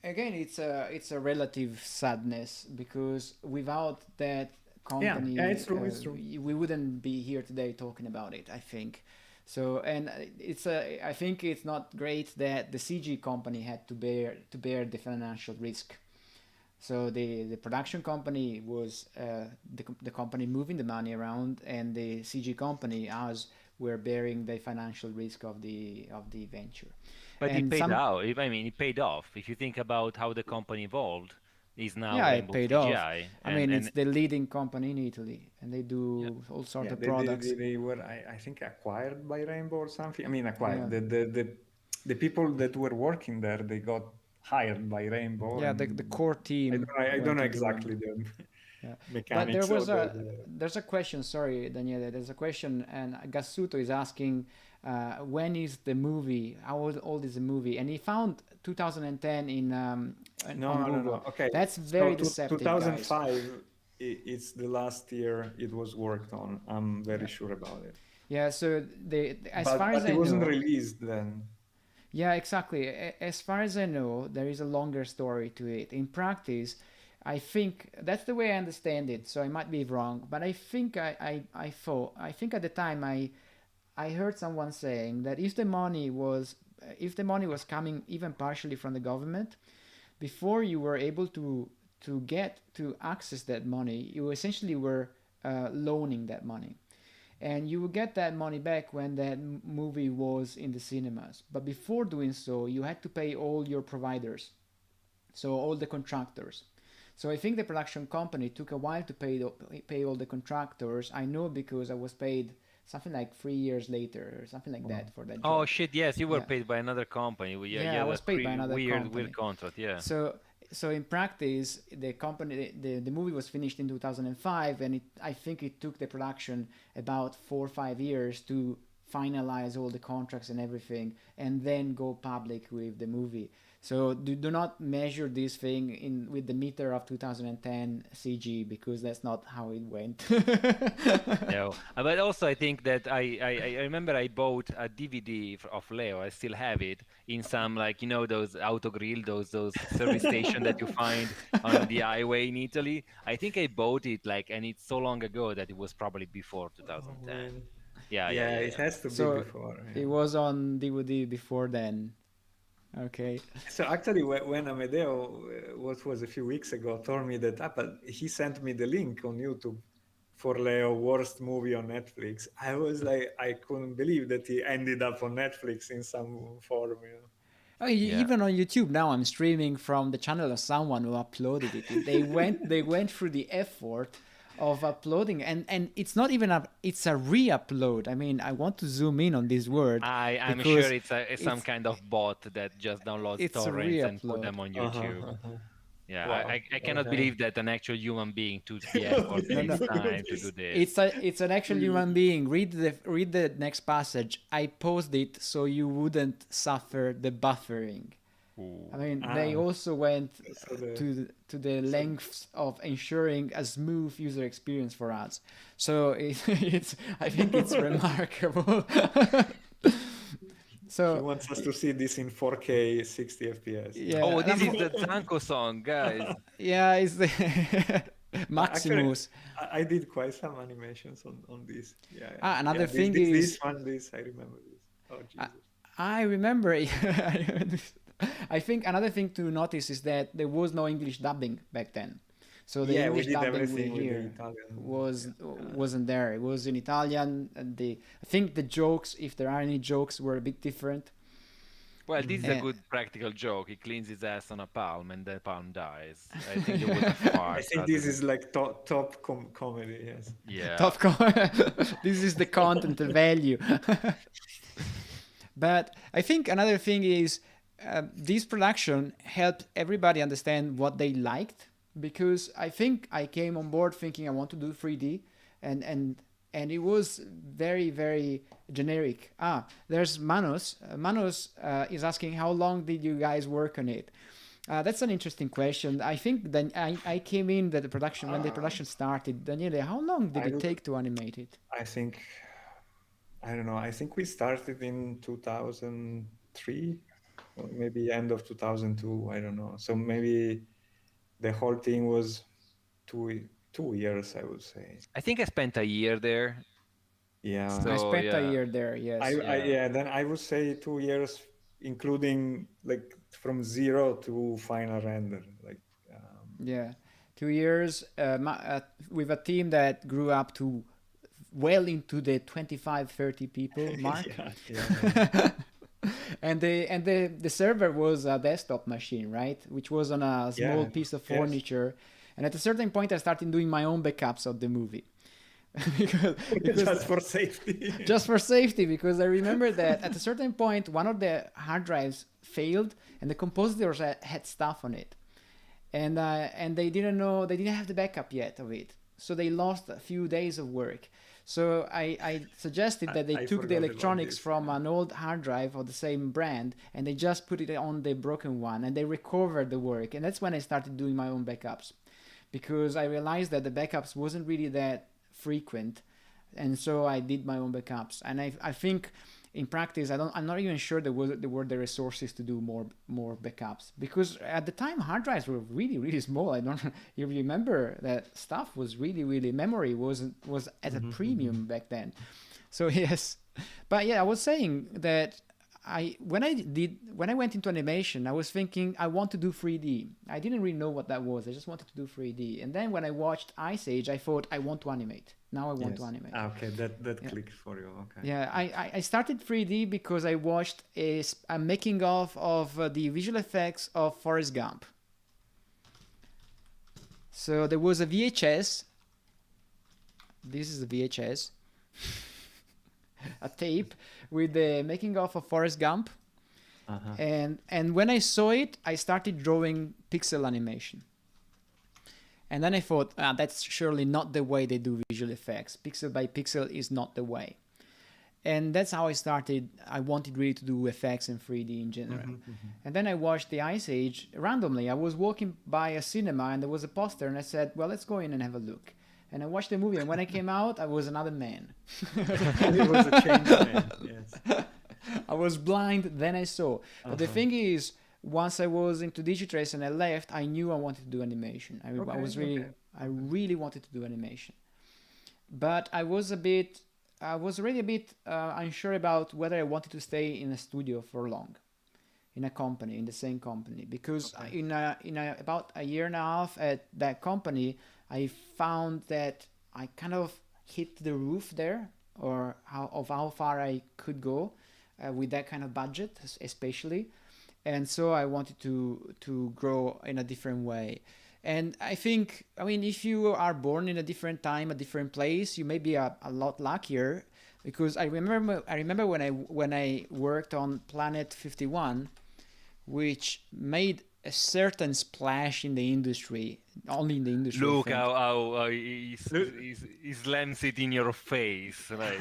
again, it's a relative sadness because without that company, it's true. We wouldn't be here today talking about it, I think. So, and I think it's not great that the CG company had to bear the financial risk. So the production company was the company moving the money around, and the CG company, us, were bearing the financial risk of the venture. But it paid out. I mean, it paid off. If you think about how the company evolved, is now Rainbow it paid CGI. off. I mean, it's the leading company in Italy, and they do all sorts of products. They were, I think, acquired by Rainbow or something. I mean, acquired. The people that were working there, they got hired by Rainbow. Yeah, the core team. I don't know exactly the mechanics. But there's a question. Sorry, Daniele. There's a question, and Gassuto is asking, when is the movie? How old is the movie? And he found 2010 on Google. No. Okay, that's very deceptive. 2005. Guys. It's the last year it was worked on. I'm very sure about it. Yeah. So as far as I know, it wasn't released then. Yeah, exactly. As far as I know, there is a longer story to it. In practice, I think that's the way I understand it. So I might be wrong, but I think I think at the time I heard someone saying that if the money was coming even partially from the government, before you were able to get to access that money, you essentially were loaning that money. And you will get that money back when that movie was in the cinemas. But before doing so, you had to pay all your providers, so all the contractors. So I think the production company took a while to pay all the contractors. I know because I was paid something like 3 years later or something like that for that job. Oh shit! Yes, you were paid by another company. I was paid by another company. Weird contract. Yeah. So in practice, the movie was finished in 2005, and I think it took the production about 4 or 5 years to finalize all the contracts and everything, and then go public with the movie. So do not measure this thing with the meter of 2010 CG, because that's not how it went. No, but also I think that I remember I bought a DVD of Leo. I still have it in some, like, you know, those autogrill, those service station that you find on the highway in Italy. I think I bought it and it's so long ago that it was probably before 2010. Yeah, it has to be before. It was on DVD before then. Okay. So actually, when Amedeo, what was a few weeks ago, told me that Apple, he sent me the link on YouTube for Leo worst movie on Netflix. I was like, I couldn't believe that he ended up on Netflix in some form. Oh, Yeah. even on YouTube now, I'm streaming from the channel of someone who uploaded it. They went through the effort of uploading, and it's not even it's a re-upload. I mean, I want to zoom in on this word I'm sure because it's some it's kind of bot that just downloads it's a torrents and put re-upload. them on Uh-huh, YouTube. uh-huh. Yeah, Wow. I cannot Okay. believe that an actual human being took the effort No, and no. his time to do this. It's an actual human being. Read the next passage. I paused it so you wouldn't suffer the buffering. I mean, they also went So to the lengths of ensuring a smooth user experience for us. So it's I think it's remarkable. he So wants us to see this in 4K 60 FPS. yeah, Oh, and this is the Zanko song, guys. yeah, it's the Actually, Maximus. I did quite some animations on this. Yeah, yeah. Another Yeah, thing this is, one, I remember this. Oh, I, Jesus. I remember. I think another thing to notice is that there was no English dubbing back then. So the Yeah, we English did dubbing we everything with the hear Italian. wasn't there. It was in Italian, and I think the jokes, if there are any jokes, were a bit different. Well, this is a And good practical joke. He cleans his ass on a palm and the palm dies. I think it was a I fart think rather this than... is like top comedy, yes. Yeah. top this is the content, the value. But I think another thing is this production helped everybody understand what they liked, because I think I came on board thinking I want to do 3D, and it was very, very generic. There's Manos. Manos is asking, how long did you guys work on it? That's an interesting question. I think then I came in that the production when the production started. Daniele, how long did it take to animate it? I think, I don't know. I think we started in 2003, or maybe end of 2002. I don't know. So maybe the whole thing was 2 years, I would say. I think I spent a year there. Yeah. I So, spent a yeah. year there. Yes. Yeah. Then I would say 2 years, including like from zero to final render. Like, Yeah, 2 years with a team that grew up to well into the 25, 30 people mark. yeah. And the server was a desktop machine, right? Which was on a small Yeah, piece of yes. furniture. And at a certain point, I started doing my own backups of the movie. because Just for safety. just for safety, because I remember that at a certain point one of the hard drives failed and the compositors had stuff on it, and they didn't have the backup yet of it, so they lost a few days of work. So I suggested that they I took the forgot about electronics this, from an old hard drive of the same brand, and they just put it on the broken one, and they recovered the work. And that's when I started doing my own backups, because I realized that the backups wasn't really that frequent, and so I did my own backups. And I think in practice I'm not even sure there were the resources to do more backups, because at the time hard drives were really, really small. I don't you remember that stuff was really memory was at a premium back then. So yes, but yeah, I was saying that when I went into animation, I was thinking I want to do 3D. I didn't really know what that was. I just wanted to do 3D. And then when I watched Ice Age, I thought I want to animate. Now I want to animate. Okay, that clicked for you. Okay. Yeah, I started 3D because I watched a making of the visual effects of Forrest Gump. So there was a VHS. This is a VHS. A tape with the making of Forrest Gump. And when I saw it, I started drawing pixel animation. And then I thought, that's surely not the way they do visual effects. Pixel by pixel is not the way. And that's how I started. I wanted really to do effects in 3D in general. And then I watched the Ice Age randomly. I was walking by a cinema and there was a poster, and I said, well, let's go in and have a look. And I watched the movie, and when I came out, I was another man. It was a changed man, yes. I was blind, then I saw. But the thing is, once I was into Digitrace and I left, I knew I wanted to do animation. I really wanted to do animation. But I was already a bit unsure about whether I wanted to stay in a studio for long. in a company, in the same company, because Okay. in about a year and a half at that company, I found that I kind of hit the roof there, or how far I could go with that kind of budget, especially, and so I wanted to grow in a different way. And I think, I mean, if you are born in a different time, a different place, you may be a lot luckier, because I remember when I worked on Planet 51, which made a certain splash in the industry, only in the industry, I Look think. how Look. he slams it in your face. Like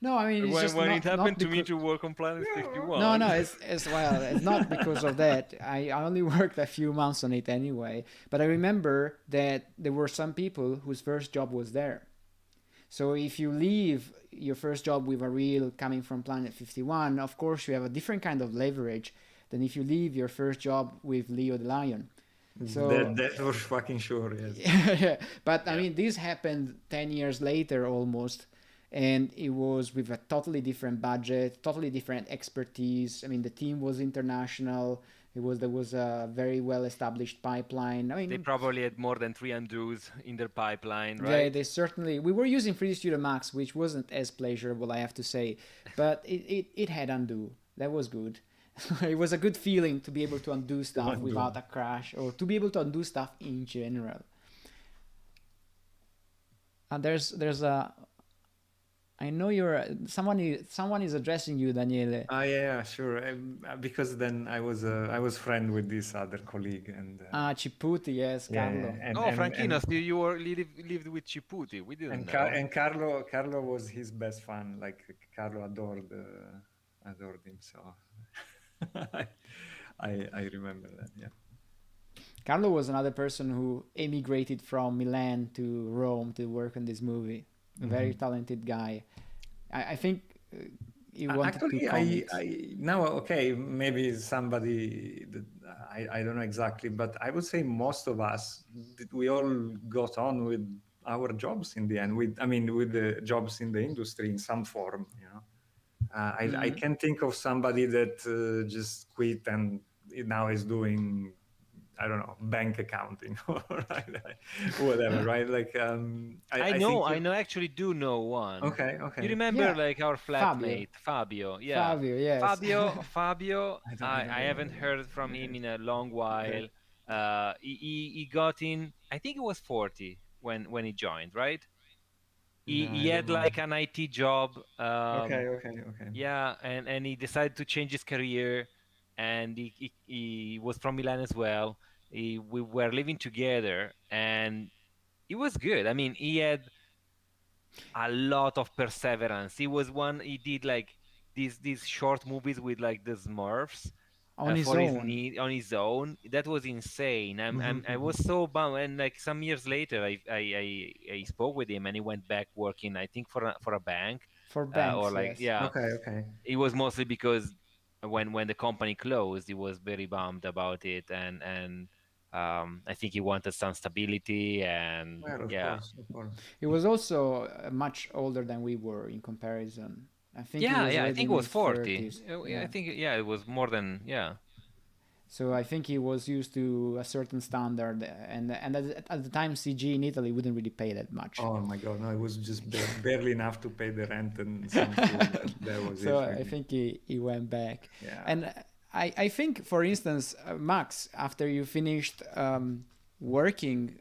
No, I mean, it's just when it happened not to me because. to work on Planet No, 51. no, it's well, it's not because of that. I only worked a few months on it anyway. But I remember that there were some people whose first job was there. So if you leave your first job with a reel coming from Planet 51, of course you have a different kind of leverage than if you leave your first job with Leo the Lion. So That for fucking sure, yes. but I Yeah. mean, this happened 10 years later almost, and it was with a totally different budget, totally different expertise. I mean, the team was international. There was a very well established pipeline. I They mean, probably had more than 3 Andrews in their pipeline, yeah, right? they certainly. We were using 3D Studio Max, which wasn't as pleasurable, I have to say, but it had undo. That was good. It was a good feeling to be able to undo stuff Undo. without a crash, or to be able to undo stuff in general. And there's a. I know you're someone is addressing you, Daniele. Yeah, sure. Because then I was friend with this other colleague, and Ah, Ciputi, yes, yeah, Carlo. Oh, Frankinos, you were lived with Chiputi. We didn't know. and Carlo was his best fan. Like Carlo adored him. So I remember that. Yeah. Carlo was another person who emigrated from Milan to Rome to work on this movie. A very talented guy. I think he wanted to Actually, comics. I now okay, maybe somebody that I don't know exactly, but I would say most of us we all got on with our jobs in the end. With the jobs in the industry in some form. You know, I can't think of somebody that just quit and now is doing, I don't know, bank accounting or whatever, right? Like I think I know, actually do know one. okay, You okay. remember Yeah, like our Fabio. flatmate, Fabio? Yeah. Fabio, yes. Fabio, I don't I haven't remember. heard from him in a long Okay. while. He got in, I think it was 40 when he joined, right? No, He I don't had know. like an IT job. Okay, okay. Yeah, and he decided to change his career, and he was from Milan as well. We were living together, and it was good. I mean, he had a lot of perseverance. He did like these short movies with like the Smurfs On his for his own. need on his own. That was insane. I Mhm. was so bummed. And like some years later, I spoke with him, and he went back working, I think for a bank, For or banks, like, yes. yeah. Okay, okay. It was mostly because when the company closed, he was very bummed about it, and I think he wanted some stability, and Well, of yeah. course, of course. He was also much older than we were in comparison. I think he Yeah, was yeah, I already think in it was his 40. 30s. I Yeah. think, yeah, it was more than, yeah. So I think he was used to a certain standard, and at the time CG in Italy wouldn't really pay that much. Oh my God, no, it was just barely enough to pay the rent and some food. That was So it, I really. think he went back. Yeah. And I think, for instance, Max, after you finished working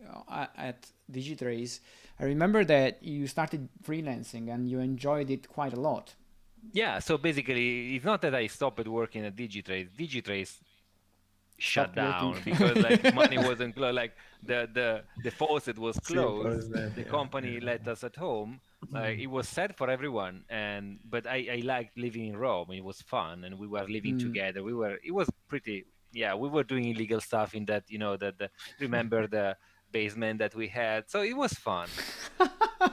at Digitrace, I remember that you started freelancing and you enjoyed it quite a lot. Yeah, so basically, it's not that I stopped working at Digitrace. Digitrace shut Stopped working. down because like money wasn't like the faucet was Simple closed. as that. The Yeah. company let us at home. It was sad for everyone, and but I liked living in Rome. It was fun, and we were living together. It was pretty, yeah, we were doing illegal stuff in that, remember the basement that we had, so it was fun.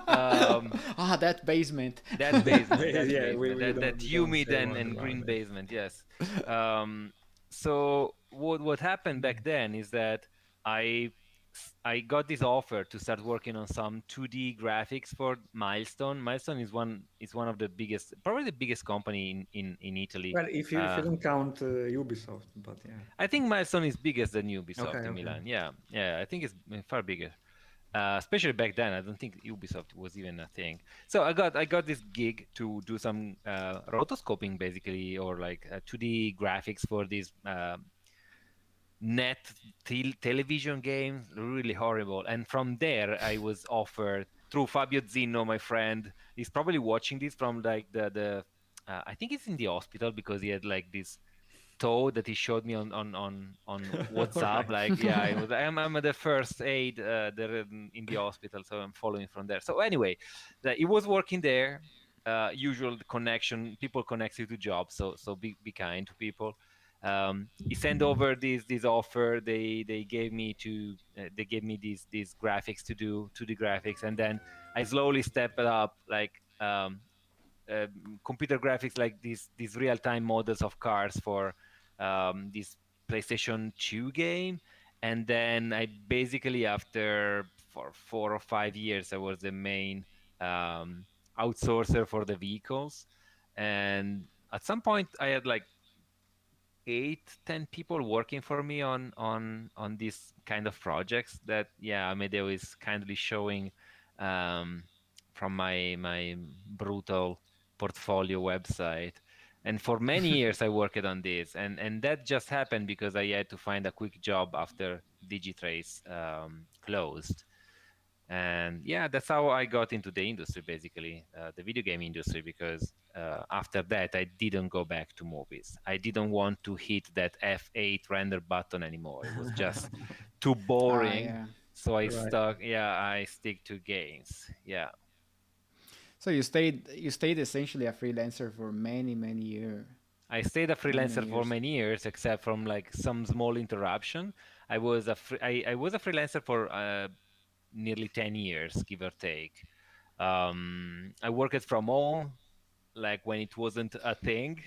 Ah, that basement. That basement, Yeah, that we don't humid say much and about green that. basement, yes. So what happened back then is that I I got this offer to start working on some 2D graphics for Milestone. Milestone is one of the biggest, probably the biggest company in Italy. Well, if you don't count Ubisoft, but yeah. I think Milestone is bigger than Okay, Ubisoft in okay. Milan. Yeah, yeah, I think it's far bigger. Especially back then, I don't think Ubisoft was even a thing. So I got this gig to do some rotoscoping, basically, or like 2D graphics for these net television games. Really horrible. And from there, I was offered through Fabio Zinno, my friend. He's probably watching this from like the I think it's in the hospital because he had like this toe that he showed me on WhatsApp. Alright. Like, yeah, I'm at the first aid there in the hospital, so I'm following from there. So anyway, he was working there. Usual connection, people connect you to jobs, so be kind to people. He sent over this offer. They gave me these graphics to do 2D graphics, and then I slowly stepped it up, like computer graphics, like these real-time models of cars for this PlayStation 2 game. And then I basically, after for 4 or 5 years, I was the main outsourcer for the vehicles. And at some point I had like 8-10 people working for me on these kind of projects that, yeah, Amedeo is kindly showing from my brutal portfolio website. And for many years I worked on this, and that just happened because I had to find a quick job after Digitrace closed. And yeah, that's how I got into the industry, basically, the video game industry, because after that I didn't go back to movies. I didn't want to hit that F8 render button anymore. It was just too boring. Yeah. So I Right. I stick to games. Yeah. So you stayed essentially a freelancer for many years. I stayed a freelancer Many for years. many years, except from like some small interruption. I was a freelancer for nearly 10 years, give or take. I worked from home, like when it wasn't a thing.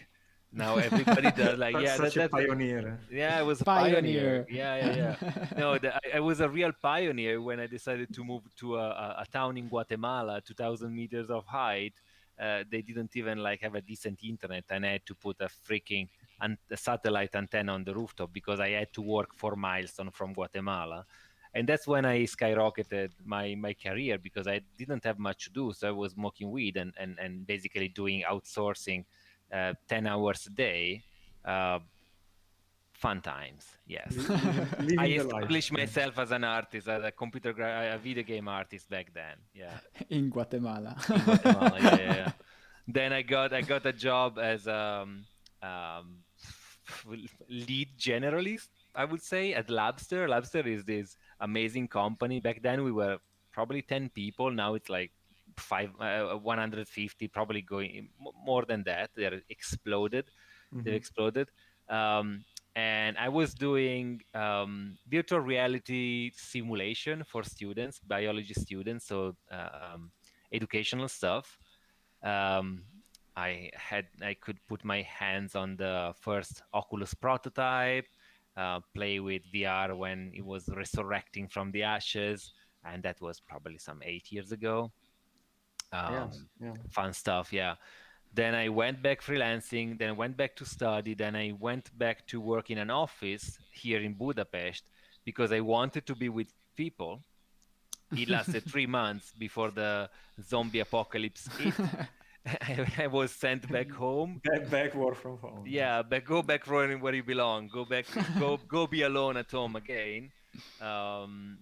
Now everybody does. Like, yeah, Such a that's pioneer. yeah, I was a pioneer. Pioneer. Yeah, yeah, yeah. No, I was a real pioneer when I decided to move to a town in Guatemala, 2,000 meters of height. They didn't even like have a decent internet, and I had to put a freaking a satellite antenna on the rooftop because I had to work 4 miles from Guatemala. And that's when I skyrocketed my career because I didn't have much to do. So I was smoking weed and basically doing outsourcing 10 hours a day. Uh, Fun times, yes. I Living the life. established Yeah. myself as an artist, as a video game artist back then. Yeah, In Guatemala. in Guatemala. Yeah, yeah, yeah. Then I got a job as um, lead generalist, I would say, at Labster. Labster is this amazing company. Back then we were probably 10 people. Now it's like 150, probably going more than that. They're exploded. They've exploded. Um, and I was doing virtual reality simulation for students, biology students, so educational stuff. Um, I could put my hands on the first Oculus prototype, play with VR when it was resurrecting from the ashes, and that was probably some 8 years ago. Yes. Yeah. Fun stuff, yeah. Then I went back freelancing, then I went back to study, then I went back to work in an office here in Budapest because I wanted to be with people. It lasted 3 months before the zombie apocalypse hit. I was sent back home. Back work from home. Yeah, go back running where you belong. Go back, go be alone at home again. Um,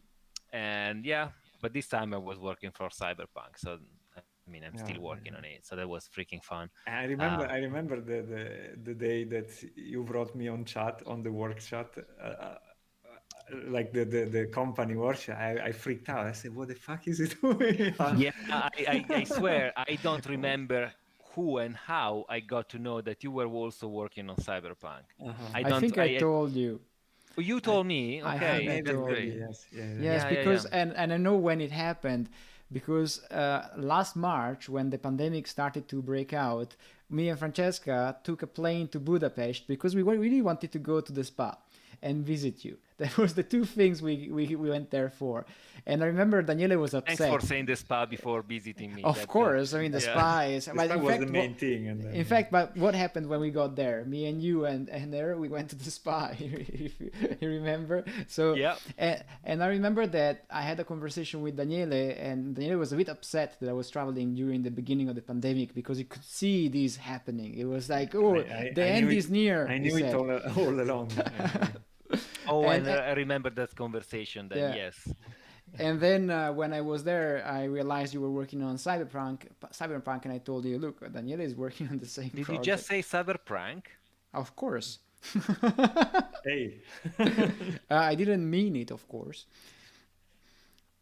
and yeah, but this time I was working for Cyberpunk, so I mean, I'm still Yeah. working on it. So that was freaking fun. I Uh, remember the day that you brought me on chat, on the work chat, like the company work chat. I freaked out. I said, "What the fuck is it doing?" Yeah, I swear I don't remember who and how I got to know that you were also working on Cyberpunk. I I don't. think I told you. Oh, you I told me. I Okay, think I Maybe, that's told maybe, great. you. yes, yeah, Yes, Yeah, yeah, yeah. because and I know when it happened because last March when the pandemic started to break out, me and Francesca took a plane to Budapest because we really wanted to go to the spa and visit you. That was the two things we went there for. And I remember Daniele was Thanks upset. for saying the spa before visiting me. Of course, I mean the yeah. spa is. The But spa in was fact, the main thing, and then, in fact, but what happened when we got there? Me and you and there we went to the spa. If you remember. So Yeah. and I remember that I had a conversation with Daniele, and Daniele was a bit upset that I was traveling during the beginning of the pandemic because he could see this happening. It was like, oh, the end is near. I he knew it said. all along. Oh, And- and I remember that conversation then, Yeah. yes. And then when I was there, I realized you were working on Cyberpunk, and I told you, look, Daniele is working on the same Did project. you just say Cyberpunk? Of course. Hey. I didn't mean it, of course.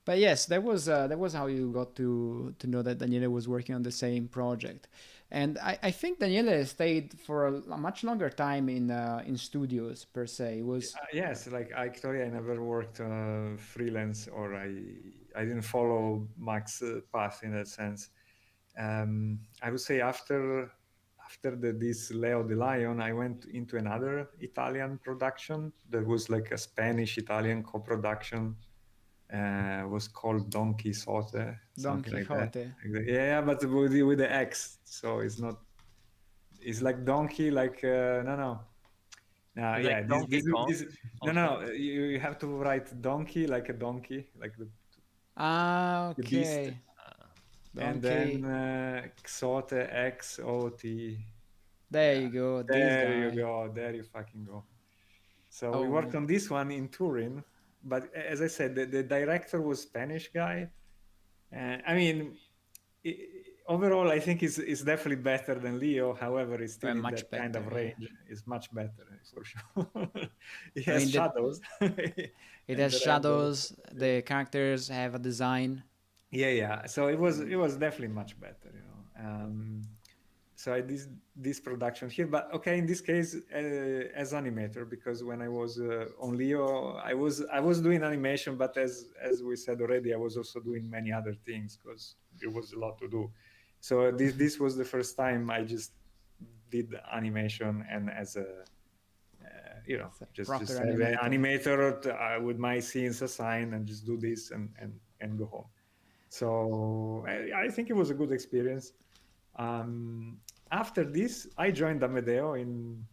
But yes, that was how you got to know that Daniele was working on the same project. And I think Daniele stayed for a much longer time in studios per se. It was Yes, like actually I never worked freelance, or I didn't follow Max path in that sense. I would say after this Leo the Lion, I went into another Italian production that was like a Spanish-Italian co-production. Was called Don Quixote, something like Quixote. that. Yeah, but with the X, so it's not. It's like donkey, like no. Like Yeah, Donkey Kong? No. You have to write donkey like a donkey, like the beast, okay. and Donkey. then Xote, XOT. There you go. This There you guy. go. There you fucking go. So we worked on this one in Turin, but as I said, the director was Spanish guy. I mean, overall, I think it's definitely better than Leo. However, it's still in much that kind of better, yeah. range. It's much better for sure. It I has mean, shadows. It has shadows. The characters have a design. Yeah. So it was definitely much better, you know. So I did this production here, but okay, in this case as animator, because when I was on Leo, I was doing animation, but as we said already, I was also doing many other things because there was a lot to do. So this was the first time I just did animation, and as a just have an animator with my scenes assigned and just do this and go home. So I think it was a good experience. After this, I joined Amedeo in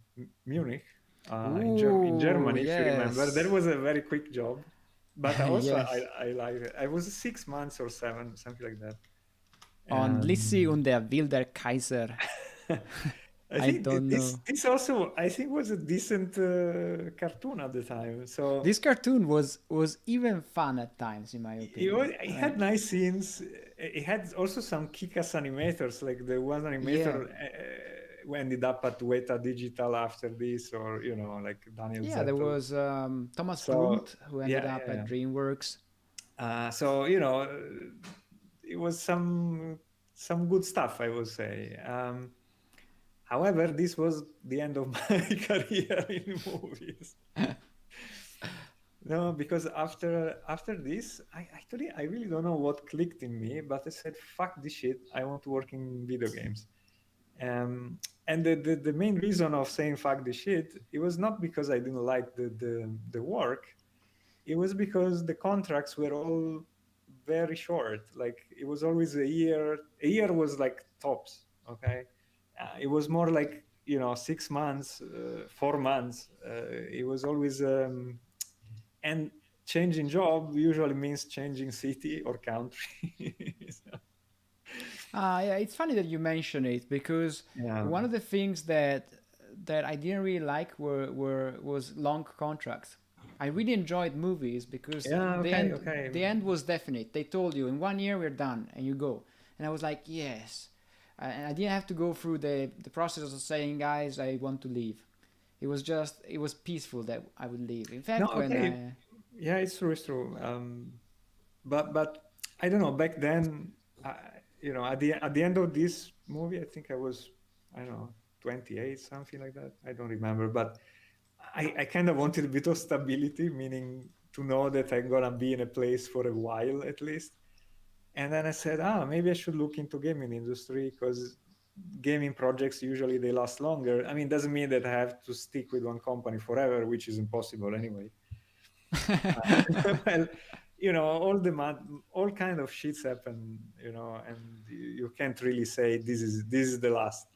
Munich, in Germany, yes. if you remember. That was a very quick job, but also Yes. I like it. I was 6 months or 7, something like that. On Lissi und der Wilder Kaiser. I don't know. This also, I think, was a decent cartoon at the time. So this cartoon was even fun at times, in my opinion. It had nice scenes. It had also some kick-ass animators, like the one animator who ended up at Weta Digital after this, or like Daniel. Yeah, there was Thomas Blunt who ended up at DreamWorks. So it was some good stuff, I would say. However, this was the end of my career in movies. No, because after this, I really don't know what clicked in me, but I said, fuck this shit, I want to work in video games. And the main reason of saying fuck this shit, it was not because I didn't like the work, it was because the contracts were all very short. Like it was always a year was like tops, okay? It was more like 6 months, 4 months. It was always and changing job usually means changing city or country. Yeah, it's funny that you mention it, because one of the things that I didn't really like was long contracts. I really enjoyed movies because the end was definite. They told you in 1 year we're done and you go. And I was like, yes. And I didn't have to go through the process of saying, guys, I want to leave. It was peaceful that I would leave. In fact, yeah, it's true. But I don't know. Back then, at the end of this movie, I think I was 28, something like that. I don't remember, but I kind of wanted a bit of stability, meaning to know that I'm gonna be in a place for a while at least. And then I said, maybe I should look into gaming industry, because gaming projects usually they last longer. I mean, it doesn't mean that I have to stick with one company forever, which is impossible anyway. Well, all kind of shits happen, and you can't really say this is the last.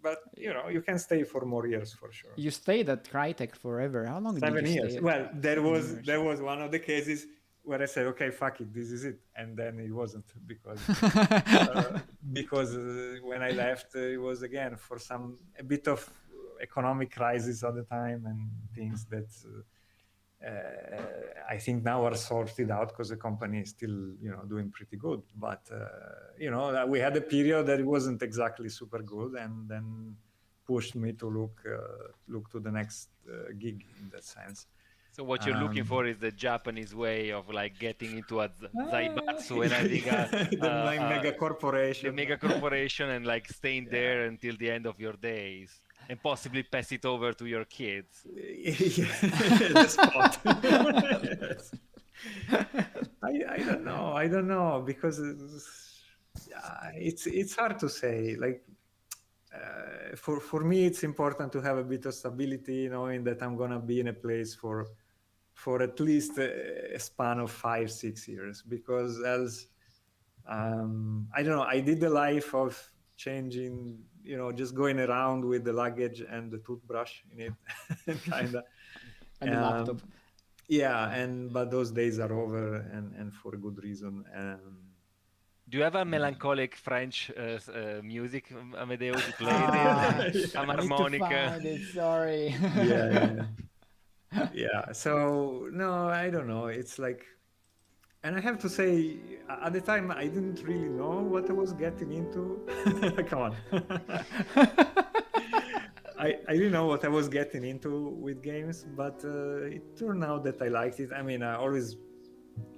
But you can stay for more years for sure. You stayed at Crytek forever. How long did 7 you years. stay? Well, there 7 was years. there was one of the cases where I said, okay, fuck it, this is it, and then it wasn't because when I left, it was again for a bit of economic crisis at the time and things that I think now are sorted out because the company is still doing pretty good. But we had a period that it wasn't exactly super good, and then pushed me to look to the next gig in that sense. So what you're looking for is the Japanese way of like getting into a zaibatsu and having the mega the corporation. mega corporation and like staying there until the end of your days and possibly pass it over to your kids. The spot. Yes. I don't know because it's hard to say. Like for me, it's important to have a bit of stability, knowing that I'm gonna be in a place for at least a span of 5-6 years, because else I don't know, I did the life of changing, just going around with the luggage and the toothbrush in it kind of And the laptop. but those days are over, and for a good reason. Do you have a melancholic French music, Amedeo, to play? I Some need to harmonica. find it. Sorry. Yeah. So no, I don't know. It's like, and I have to say, at the time, I didn't really know what I was getting into. Come on. I didn't know what I was getting into with games, but it turned out that I liked it. I mean, I always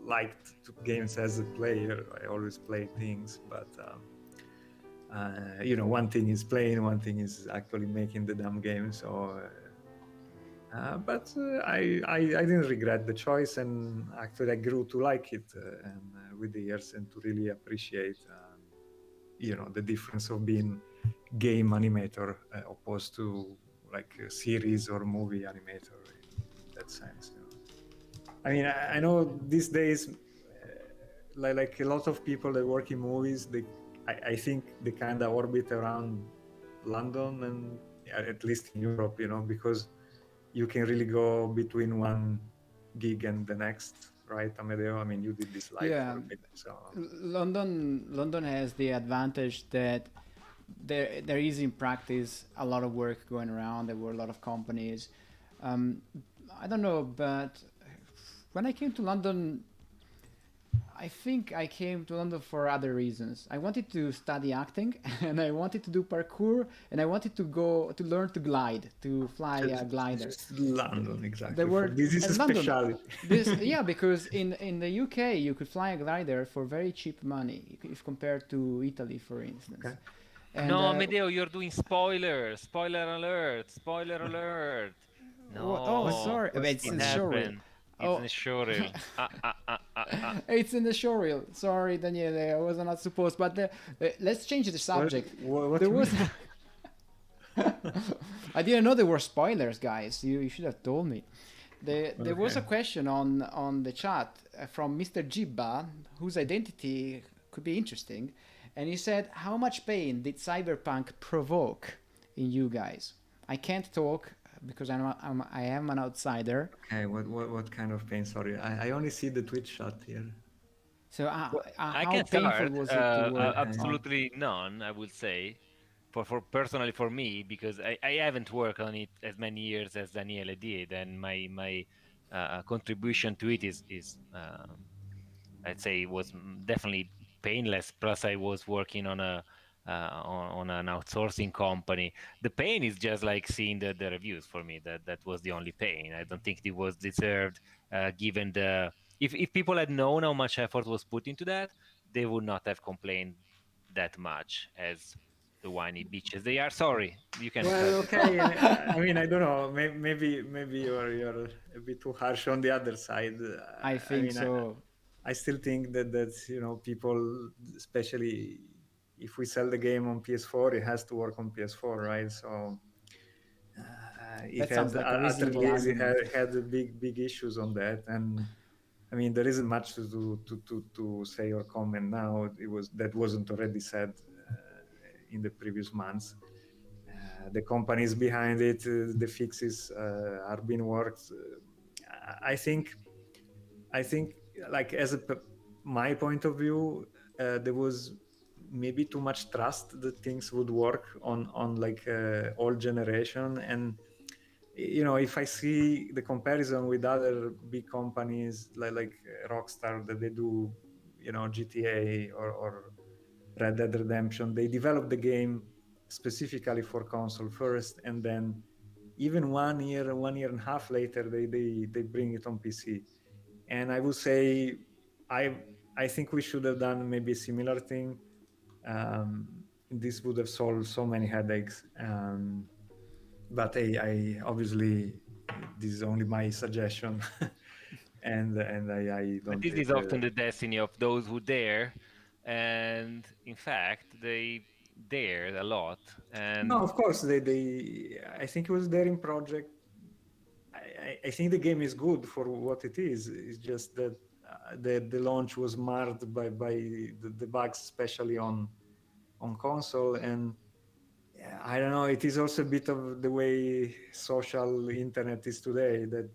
liked games as a player. I always play things, but one thing is playing, one thing is actually making the damn game. So, but I didn't regret the choice, and actually I grew to like it with the years, and to really appreciate the difference of being game animator opposed to like a series or movie animator in that sense. I mean, I know these days, like a lot of people that work in movies, I think they kind of orbit around London, and at least in Europe, because you can really go between one gig and the next, right, Amedeo? I mean, you did this live for a bit, so London has the advantage that there is in practice a lot of work going around. There were a lot of companies. I don't know, but when I came to London, I think I came to London for other reasons. I wanted to study acting, and I wanted to do parkour, and I wanted to go to learn to glide, to fly a glider. just London, exactly. There were This is a London. specialty. Yeah, because in the UK you could fly a glider for very cheap money if compared to Italy, for instance. Okay. And, No, Amedeo, you're doing spoilers. Spoiler alert. Spoiler alert. No. Oh, sorry. What's It's in It the showreel. happened. It's in the showreel. It's in the showreel. Sorry, Daniele, I was not supposed. But let's change the subject. What There you was. mean? I didn't know there were spoilers, guys. You should have told me. There was a Okay. question on the chat from Mr. Jibba, whose identity could be interesting, and he said, "How much pain did Cyberpunk provoke in you guys?" I can't talk because I am an outsider. Okay, what kind of pain? Sorry, I only see the Twitch chat here. So I how can painful start. was it to work? Absolutely none, I would say. For personally for me, because I haven't worked on it as many years as Daniele did, and my contribution to it is I'd say was definitely painless. Plus, I was working on on an outsourcing company. The pain is just like seeing the reviews for me. That was the only pain. I don't think it was deserved, given the if people had known how much effort was put into that, they would not have complained that much as the whiny bitches they are. Sorry, you can. Well, okay. I mean, I don't know. Maybe you're a bit too harsh on the other side. I think mean, so. I still think that's people, especially if we sell the game on PS4, it has to work on PS4, right? So it That had sounds like a at reasonable release, it argument. had big issues on that. And I mean, there isn't much to say or comment now. That wasn't already said in the previous months. The companies behind it, the fixes are being worked. I think, I think, like my point of view, there was maybe too much trust that things would work on like old generation. And if I see the comparison with other big companies like Rockstar, that they do GTA or Red Dead Redemption, they develop the game specifically for console first, and then even 1 year and a half later, they bring it on PC. And I would say, I I think we should have done maybe a similar thing. This would have solved so many headaches. But I obviously, this is only my suggestion, and I But don't this take is often the destiny of those who dare, and in fact, they dared a lot. No, And of course they I think it was their in project. I think the game is good for what it is. It's just that the launch was marred by the bugs, especially on console. And yeah, I don't know. It is also a bit of the way social internet is today. That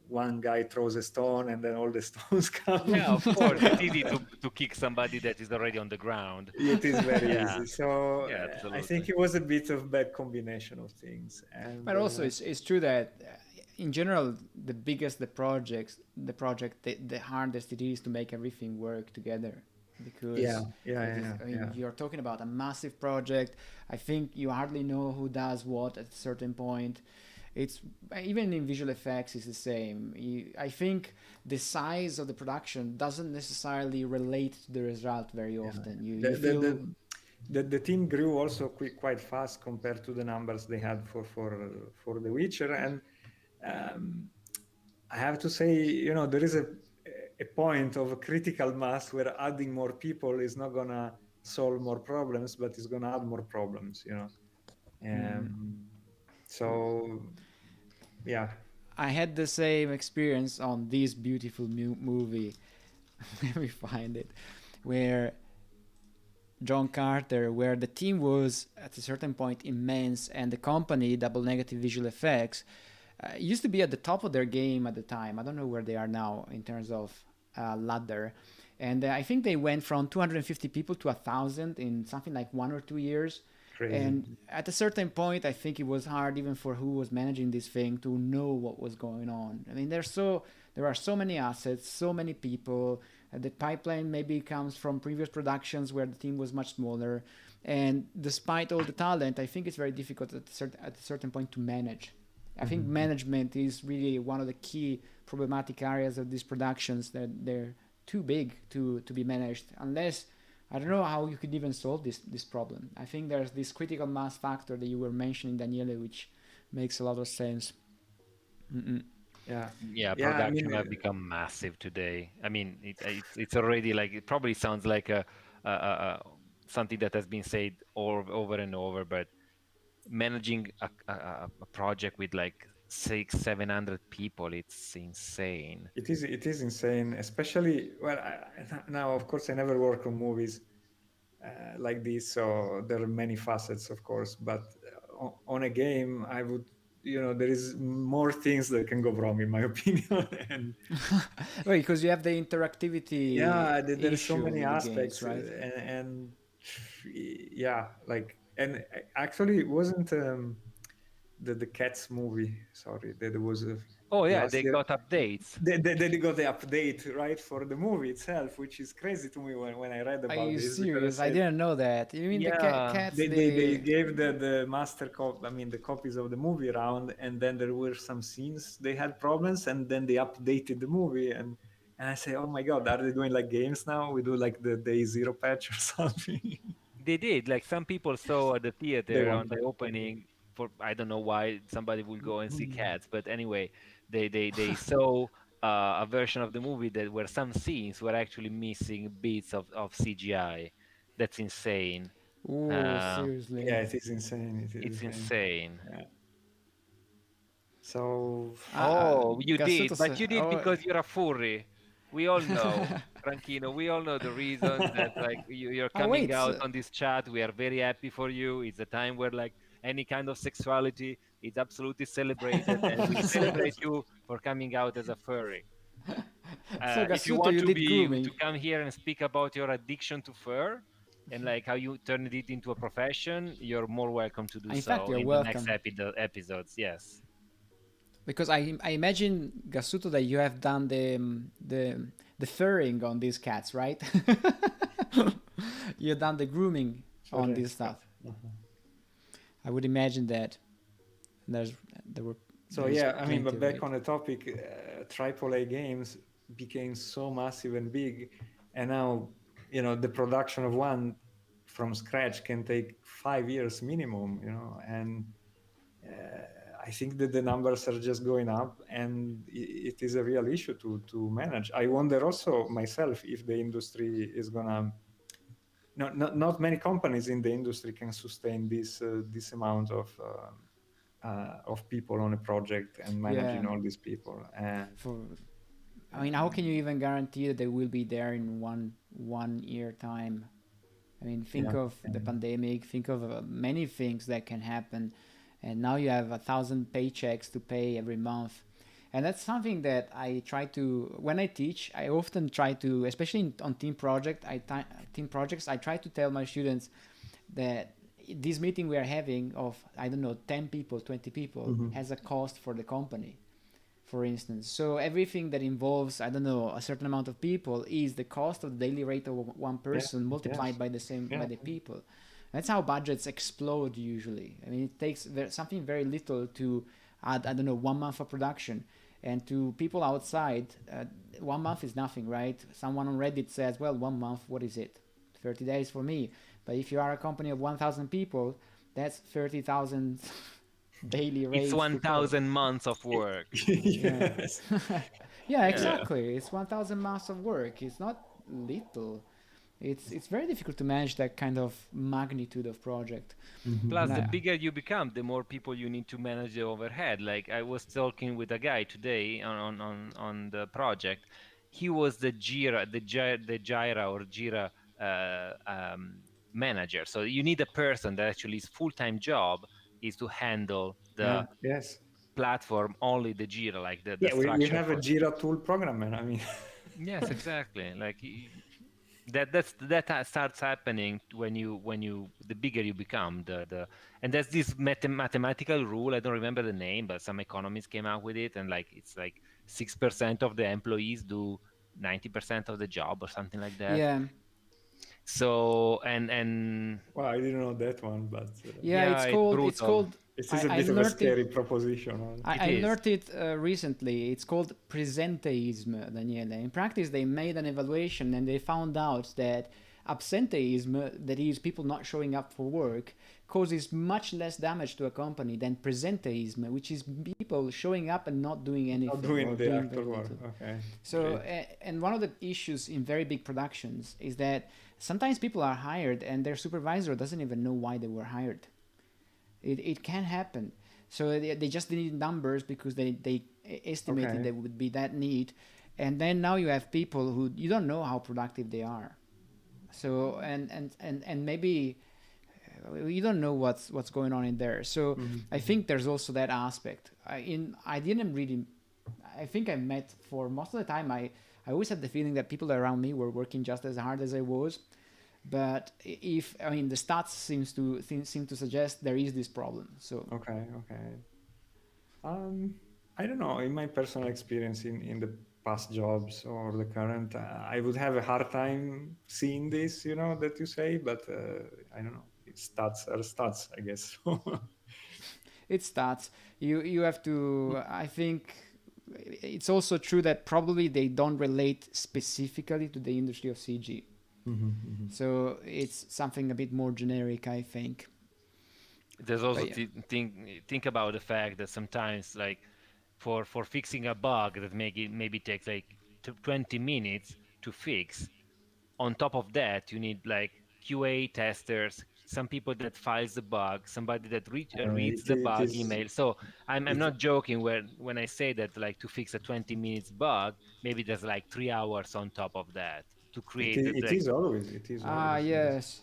one guy throws a stone, and then all the stones come. yeah, of course, it's easy to kick somebody that is already on the ground. It is very Yeah, easy. So yeah, I absolutely. think it was a bit of bad combination of things. And But also, it's true that in general, the biggest the project, the hardest it is to make everything work together, yeah, because yeah, it is. yeah, I mean, yeah. you're talking about a massive project. I think you hardly know who does what at a certain point. It's even in visual effects, it's the same. I think the size of the production doesn't necessarily relate to the result very Yeah. often. You The, the, feel. the team grew also quite fast compared to the numbers they had for The Witcher. And um, I have to say, there is a point of a critical mass where adding more people is not gonna solve more problems, but it's gonna add more problems. Um, so yeah, I had the same experience on this beautiful movie. Let me find it, where John Carter, where the team was at a certain point immense, and the company, Double Negative Visual Effects, used to be at the top of their game at the time. I don't know where they are now in terms of ladder. And I think they went from 250 people to 1,000 in something like 1 or 2 years. crazy. And at a certain point, I think it was hard even for who was managing this thing to know what was going on. I mean, there are so many assets, so many people. The pipeline maybe comes from previous productions where the team was much smaller. And despite all the talent, I think it's very difficult at a certain point to manage. I think Mhm. management is really one of the key problematic areas of these productions, that they're too big to be managed, unless I don't know how you could even solve this problem. I think there's this critical mass factor that you were mentioning, Daniele, which makes a lot of sense. Mm-mm. Yeah, Yeah, yeah. I mean, production have become massive today. I mean, it's already like, it probably sounds like a something that has been said over and over, but managing a project with like 600-700 people, it's insane. it is insane, especially, well, now of course I never work on movies like this, so there are many facets, of course. But on a game, I would, there is more things that can go wrong, in my opinion. And Right, because you have the interactivity yeah, there are so issue many with the games, aspects, right? and yeah, like, and actually it wasn't the Cats movie. Sorry, there was Oh yeah, last they year. got updates. They got the update right for the movie itself, which is crazy to me when I read Are about you this, because I serious? I said, didn't know that. You mean the Yeah, cats? they They gave the master copy, I mean the copies of the movie around, and then there were some scenes they had problems, and then they updated the movie. And I say, oh my god, are they doing like games now? We do like the day zero patch or something. they did. Like, some people saw at the They theater on want the that. opening, for I don't know why somebody will go and see Mm. Cats, but anyway, they saw a version of the movie that where some scenes were actually missing bits of CGI. That's insane. oh, Uh, seriously. Yeah, it is insane. It is it's insane. insane. Yeah. So You did, Gasuto but you did oh, because you're a furry. We all know, Franchino, we all know the reason that like you're oh coming wait, out on this chat. We are very happy for you. It's a time where like any kind of sexuality is absolutely celebrated, and we celebrate yes. you for coming out as a furry. so If you Gasuto, want you did to grooming. come here and speak about your addiction to fur and like how you turned it into a profession, you're more welcome to do In fact, so you're in the next welcome. episodes. Yes. Because I imagine Gasuto that you have done the furring on these cats, right? You've done the grooming on this Correct. stuff. I would imagine that there's there were So there's yeah, I mean, plenty but of back it. on the topic, AAA games became so massive and big, and now the production of one from scratch can take 5 years minimum. And I think that the numbers are just going up, and it is a real issue to manage. I wonder also myself if the industry is gonna. Not many companies in the industry can sustain this amount of people on a project and Yeah. managing all these people. And For I mean, how can you even guarantee that they will be there in one year time? I mean, think yeah, of the pandemic. Think of many things that can happen, and now you have 1,000 paychecks to pay every month, and that's something that I try to when I teach. I often try to, especially on team projects. I try to tell my students that this meeting we are having of I don't know 10 people, 20 people mhm. has a cost for the company, for instance. So everything that involves, I don't know, a certain amount of people is the cost of the daily rate of one Yeah, person multiplied yes, by the same by yeah, the people. That's how budgets explode usually. I mean, it takes something very little to add, I don't know, 1 month of production. And to people outside, 1 month is nothing, right? Someone on Reddit says, well, 1 month, what is it? 30 days for me. But if you are a company of 1,000 people, that's 30,000 daily It's rates to pay. 1,000 months of work. Yeah. yes, Yeah, Yeah. yeah. exactly. It's 1,000 months of work. It's not little. It's very difficult to manage that kind of magnitude of project. Plus, And the Mhm. I bigger you become, the more people you need to manage the overhead. Like I was talking with a guy today on the project. He was the Jira or Jira manager. So you need a person that actually his full-time job is to handle Yeah, the yes, platform, only the Jira, like the yeah. We structure have a for. Jira tool programmer. I mean, Yes, exactly. Like that starts happening when you the bigger you become the and there's this mathematical rule. I don't remember the name, but some economists came out with it, and like it's like 6% of the employees do 90% of the job or something like that. yeah, So and well, I didn't know that one, but yeah. yeah, It's it's called brutal. this is a I bit of a learned it. scary proposition. It I is. learned it recently. It's called presenteeism, Daniele. In practice, they made an evaluation and they found out that absenteeism, that is, people not showing up for work, causes much less damage to a company than presenteeism, which is people showing up and not doing Not anything or doing the doing actual very work. little. Okay, So, great. and one of the issues in very big productions is that sometimes people are hired and their supervisor doesn't even know why they were hired. It can happen. So they just need numbers because they estimated Okay, there would be that need. And then now you have people who you don't know how productive they are. So and maybe you don't know what's going on in there. So I mhm. think there's also that aspect. I didn't really. I think I met for most of the time. I always had the feeling that people around me were working just as hard as I was. But if I mean the stats seem to suggest there is this problem. So Okay, okay. Um, I don't know. In my personal experience in the past jobs or the current, I would have a hard time seeing this, that you say, but I don't know. Stats are stats, I guess. it starts. You have to. I think it's also true that probably they don't relate specifically to the industry of CG. Mhm, mhm. So it's something a bit more generic, I think. There's But also yeah, think about the fact that sometimes like for fixing a bug that maybe takes like 20 minutes to fix. On top of that, you need like QA testers, some people that files the bug, somebody that reads It, the it bug is email. So I'm it, not joking when I say that, like, to fix a 20 minutes bug, maybe there's like 3 hours on top of that to create the, it like, is always Ah, yes. yes.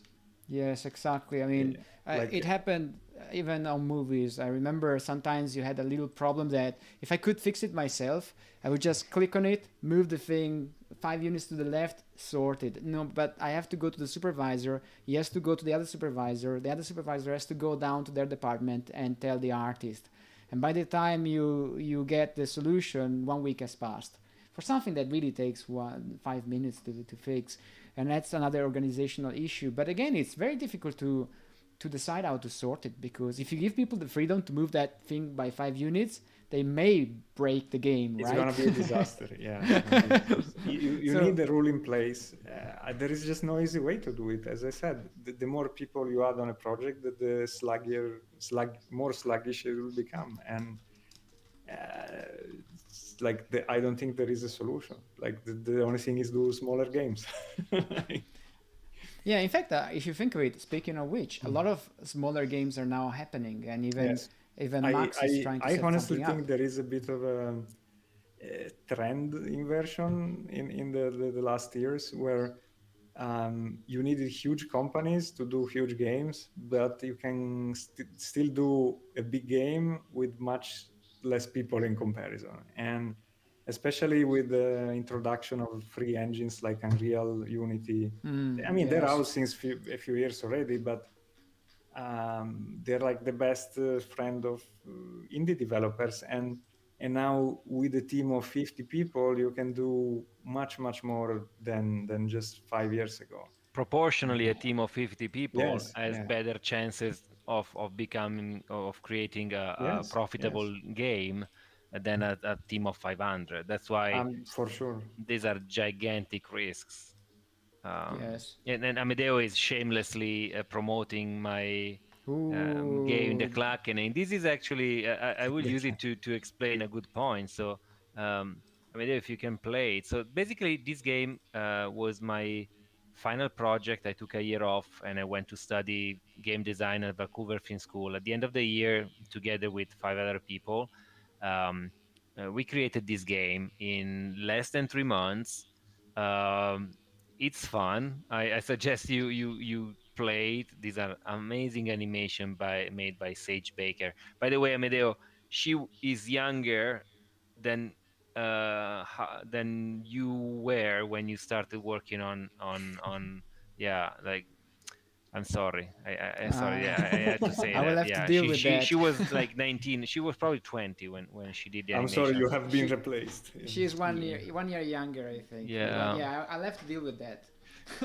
Yes, exactly. I mean, Yeah, it like happened even on movies. I remember sometimes you had a little problem that if I could fix it myself, I would just click on it, move the thing 5 units to the left, sorted. No, but I have to go to the supervisor. He has to go to the other supervisor. The other supervisor has to go down to their department and tell the artist. And by the time you get the solution, 1 week has passed for something that really takes 5 minutes to fix, and that's another organizational issue. But again, it's very difficult to decide how to sort it, because if you give people the freedom to move that thing by 5 units, they may break the game, it's right? gonna be a disaster. Yeah, it's gonna be a disaster. You So need the rule in place. There is just no easy way to do it. As I said, the more people you add on a project, the more sluggish it will become. And like I don't think there is a solution. Like the only thing is do smaller games. yeah, in fact, if you think of it, speaking of which, a lot of smaller games are now happening, and Yes, even Max is trying to I set honestly something think up. there is a bit of a trend inversion in the last years where you needed huge companies to do huge games, but you can still do a big game with much less people in comparison. And especially with the introduction of free engines like Unreal, Unity. I mean, they're Yes. out since a few years already, but they're like the best friend of indie developers. And now with a team of 50 people, you can do much more than just 5 years ago. proportionally a team of 50 people Yes, has yeah, better chances of creating a yes, profitable game than a team of 500. That's why for sure. these are gigantic risks. Yes. And Amedeo is shamelessly promoting my game, the Ooh. Klaken, and this is actually I will use it The- to explain a good point. So um, Amedeo, if you can play it. So basically, this game was my final project. I took a year off and I went to study game design at Vancouver Film School. At the end of the year, together with 5 other people, um, we created this game in less than 3 months. Um, it's fun. I suggest you play it. These are amazing animation made by Sage Baker. By the way, Amedeo, she is younger than than you were when you started working on yeah, like, I'm sorry. I sorry. Uh, Yeah, I had to say I will that. have to Yeah, deal with she that. was like 19. She was probably 20 when she did the I'm sorry, you animations. have been she replaced. she's 1 year younger, I think. But Yeah, yeah, I'll have to deal with that.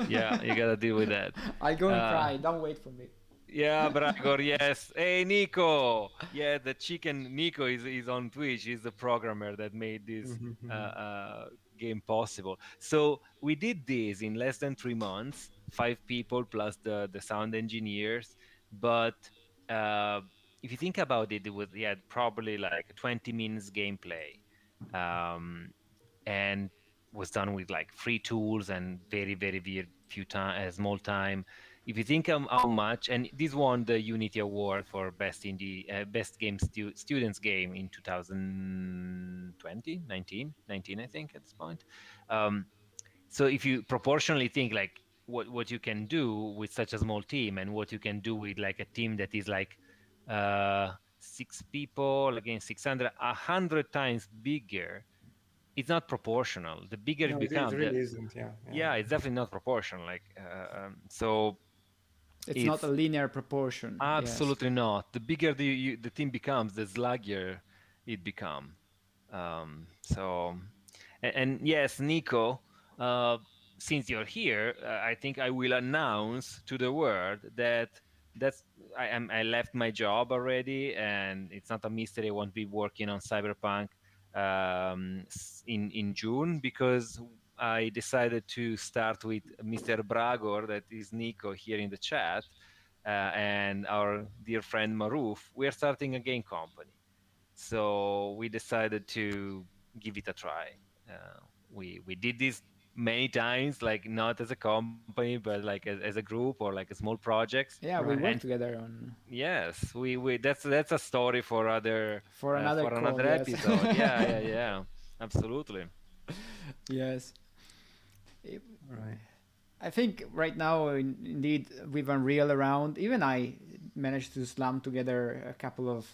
yeah, you gotta deal with that. I'll go and Uh, cry. Don't wait for me. Yeah, Bragor, yes. Hey, Nico. Yeah, the chicken Nico is on Twitch. He's the programmer that made this game possible. So we did this in less than 3 months, 5 people plus the sound engineers. But uh, if you think about it, it was, yeah, probably like 20 minutes gameplay. Um, and was done with like free tools and very few time small time. If you think how much, and this won the Unity Award for best indie best game students game in 2020 19 I think at this point. um, so if you proportionally think like what you can do with such a small team and what you can do with like a team that is like 6 people against 600, 100 times bigger, it's not proportional. The bigger No, it it becomes, the, really isn't. Yeah, yeah. yeah, it's definitely not proportional. Like so, It's not a it's linear proportion. Yes. absolutely not. The bigger the team becomes, the sluggier it become. So, and yes, Nico, uh, since you're here, I think I will announce to the world that that's I left my job already, and it's not a mystery. I won't be working on Cyberpunk in June because I decided to start with Mr. Bragor, that is Nico here in the chat, and our dear friend Maruf. We are starting a game company, so we decided to give it a try. We did this many times, like not as a company, but like as a group or like a small projects. Yeah, we Right. work And together on yes, we that's a story for another for call. another Yes. episode. Yeah, yeah, yeah. Absolutely. Yes. Right. I think right now, indeed, with Unreal around, even I managed to slam together a couple of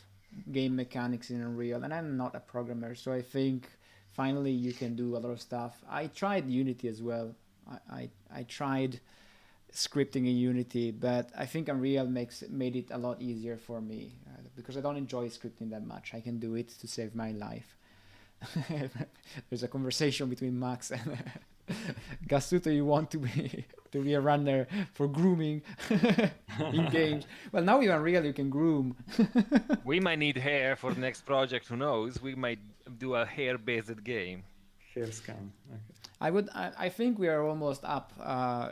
game mechanics in Unreal, and I'm not a programmer, so I think finally you can do a lot of stuff. I tried Unity as well. I tried scripting in Unity, but I think Unreal made it a lot easier for me because I don't enjoy scripting that much. I can do it to save my life. There's a conversation between Max and Gasuto. You want to be a runner for grooming in games. Well, now with Unreal you can groom. We might need hair for the next project. Who knows? We might do a hair-based game. Hair scan. Okay. I think we are almost up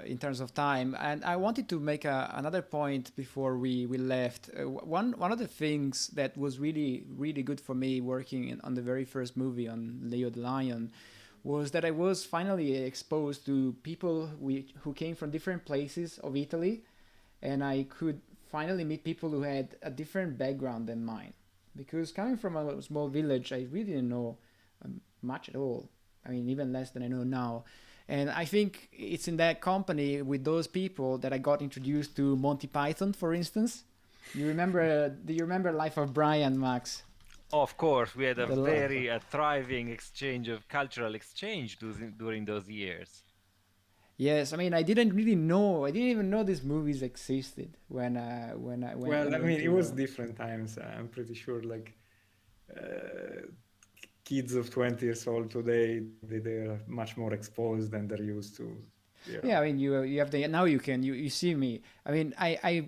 in terms of time, and I wanted to make another point before we left. One of the things that was really good for me working on the very first movie on Leo the Lion was that I was finally exposed to people who came from different places of Italy, and I could finally meet people who had a different background than mine. Because coming from a small village, I really didn't know much at all. I mean, even less than I know now. And I think it's in that company with those people that I got introduced to Monty Python, for instance. Do you remember Life of Brian, Max? Of course, we had a The lo- very thriving exchange of cultural exchange during those years. Yes, I mean, I didn't even know these movies existed when I Well, I went mean, it to. was different times. I'm pretty sure, like, kids of 20 years old today, they're much more exposed than they're used to. Yeah, I mean, you have the now you see me. I mean,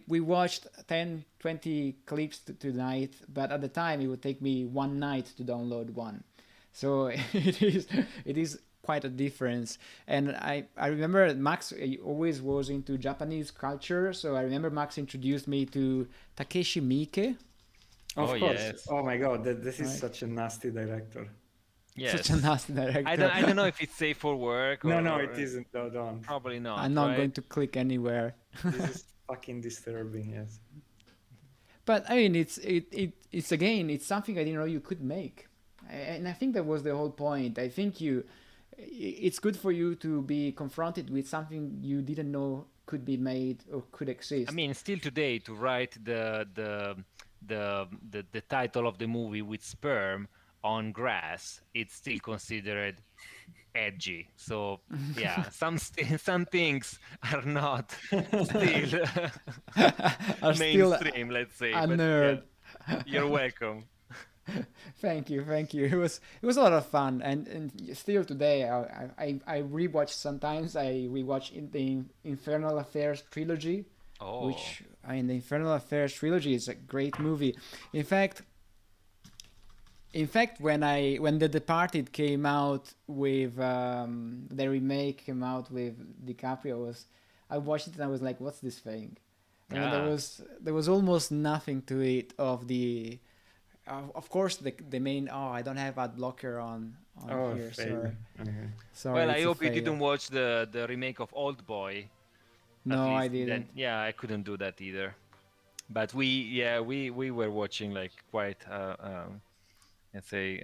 we watched 10, 20 clips tonight, but at the time it would take me one night to download one. So it is quite a difference. And I remember Max always was into Japanese culture, so I remember Max introduced me to Takeshi Miike. Of Oh, course. yes. Oh my God, this is Right. such a nasty director. Such a Yes. nasty director. I don't know if it's safe for work No, or, no, it isn't. No, don't. probably not, I'm not right? going to click anywhere. This is fucking disturbing. Yes. But I mean, it's again, it's something I didn't know you could make, and I think that was the whole point. I think it's good for you to be confronted with something you didn't know could be made or could exist. I mean, still today to write the title of the movie with sperm on grass, it's still considered edgy. So yeah, some things are not still Are still mainstream, let's say. a But yeah, nerd. you're welcome. Thank you. It was a lot of fun, and still today I rewatch sometimes. I rewatch the Infernal Affairs trilogy, Oh, which I mean the Infernal Affairs trilogy is a great movie. In fact, when The Departed came out with the remake came out with DiCaprio, I watched it and I was like, what's this thing? I mean, ah, there was almost nothing to it of the. Of course, the main. Oh, I don't have ad blocker on Oh, here. fail. Okay. Sorry. well, I it's a hope you fail. didn't watch the remake of Old Boy. At No, I least then, didn't. yeah, I couldn't do that either. But we were watching like quite let's say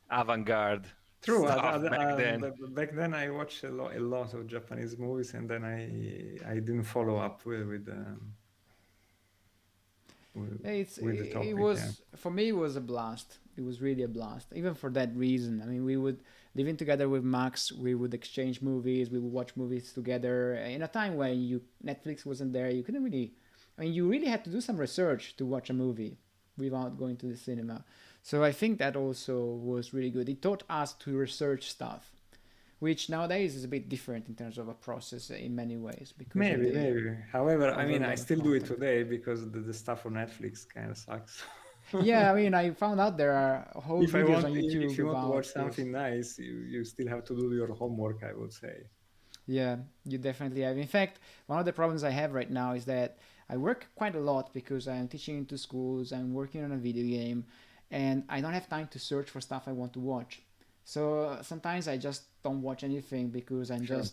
avant-garde True. stuff back then. Back then, I watched a lot of Japanese movies, and then I didn't follow up with the topic. It was for me. It was a blast. It was really a blast. Even for that reason. I mean, we would living together with Max. We would exchange movies. We would watch movies together. In a time when Netflix wasn't there, you couldn't really. I mean, you really had to do some research to watch a movie without going to the cinema. So I think that also was really good. It taught us to research stuff, which nowadays is a bit different in terms of a process in many ways. Because Maybe. However, I mean, I overload of still do it content. today because the stuff on Netflix kind of sucks. Yeah, I mean, I found out there are whole If I videos want, on YouTube if you want to about watch this. something nice, you still have to do your homework, I would say. Yeah, you definitely have. In fact, one of the problems I have right now is that I work quite a lot because I'm teaching into schools, I'm working on a video game, and I don't have time to search for stuff I want to watch. So sometimes I just don't watch anything because Sure.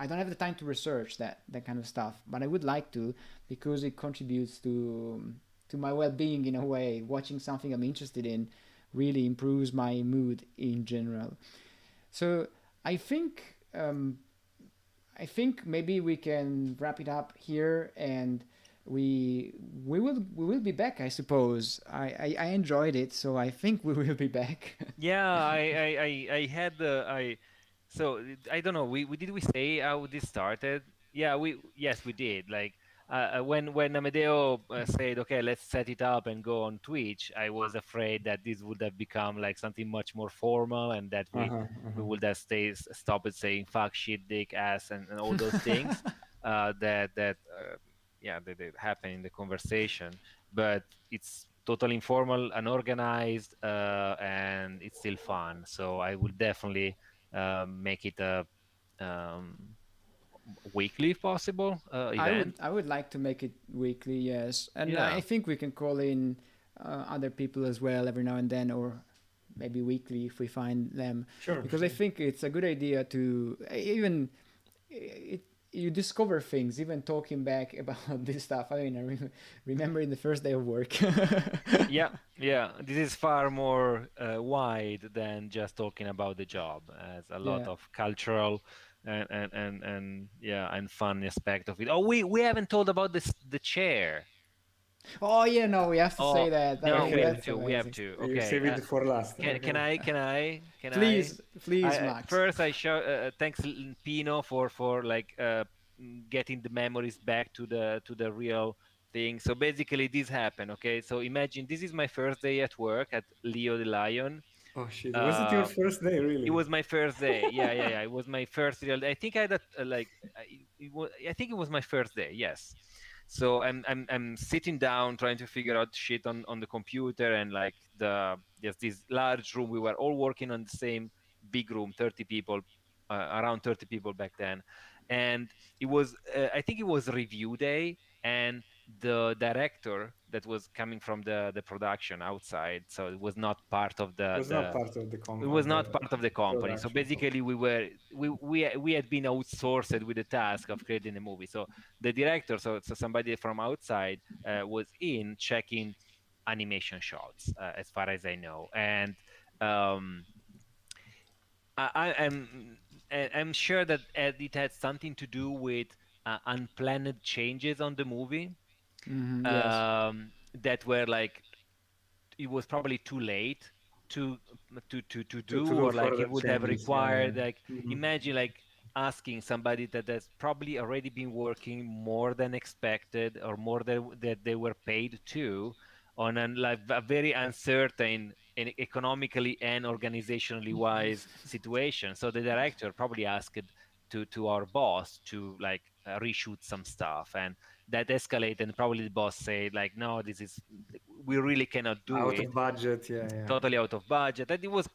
I don't have the time to research that kind of stuff. But I would like to, because it contributes to my well-being in a way. Watching something I'm interested in really improves my mood in general. So I think I think maybe we can wrap it up here, and we will be back. I suppose I enjoyed it, so I think we will be back. Yeah, I had the I so I don't know. We say how this started? Yeah, yes we did. Like when Amedeo said, okay, let's set it up and go on Twitch, I was afraid that this would have become like something much more formal, and that Uh-huh, we uh-huh. would have stopped saying fuck, shit, dick, ass, and all those things that yeah that happen in the conversation. But it's totally informal, unorganized, and it's still fun. So I will definitely make it a um, weekly, if possible, event. I would like to make it weekly, yes, and I Yeah, think we can call in other people as well every now and then, or maybe weekly if we find them, Sure, because I sure. think it's a good idea to even it. You discover things even talking back about this stuff. I mean, remember in the first day of work. yeah, yeah. This is far more wide than just talking about the job. As a lot Yeah. of cultural and yeah and fun aspect of it. Oh, we haven't told about the chair. Oh yeah, no, we have to Oh say that. I no, mean, we Okay. have that's to. We have amazing. to. You Okay. save it for last. Can Okay. I? Can I? Can I? Please, please, Max. First I show thanks Pino for like getting the memories back to the real thing. So basically this happened. Okay, so imagine this is my first day at work at Leo the Lion. Oh shit. Was it your Uh, first day, it really? was my first day. Yeah, yeah, yeah. It was my first real. I think I had like I think it was my first day. Yes. So I'm sitting down trying to figure out shit on the computer, and like there's this large room. We were all working on the same big room, 30 people, around 30 people back then, and it was I think it was review day, and the director that was coming from the production outside, so it was not part of Was not part of the it was of not the part of the company. So production. Okay. basically we had been outsourced with the task of creating a movie. So the director, so somebody from outside was in checking animation shots, as far as I know. And um I'm sure that it had something to do with unplanned changes on the movie, Yes. that were like it was probably too late to to do, To do or like it further would have changes. Yeah, yeah. required like Mhm. imagine like asking somebody that has probably already been working more than expected, or more than that they were paid to, on an like a very uncertain and economically and organizationally wise situation. So the director probably asked to our boss to like reshoot some stuff, and that escalated, and probably the boss said like, no, this is we really cannot do Out it, of budget. Yeah, yeah. totally out of budget. And it was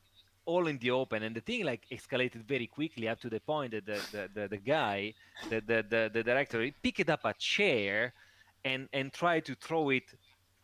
all in the open, and the thing like escalated very quickly, up to the point that the guy, the director, he picked up a chair and tried to throw it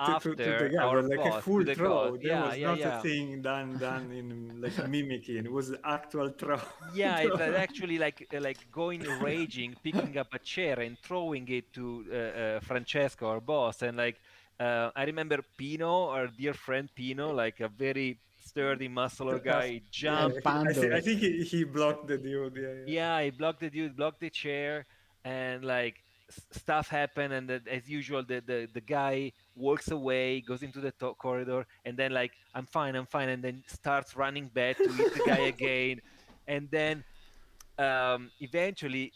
To the after guy, our but like a boss, to full the god. throw. There Yeah, was yeah, not a yeah. thing done in like mimicking. It was actual throw. Yeah, it's throw. actually like going raging, picking up a chair and throwing it to Francesco, our boss. And like I remember Pino, our dear friend Pino, like a very sturdy, muscular guy, Tough. he Yeah, And jumped. I Pandolf. think he blocked the dude. Yeah, yeah. Yeah, he blocked the dude, blocked the chair, and like stuff happened. And as usual, the guy walks away, goes into the corridor, and then like I'm fine, and then starts running back to hit the guy again, and then eventually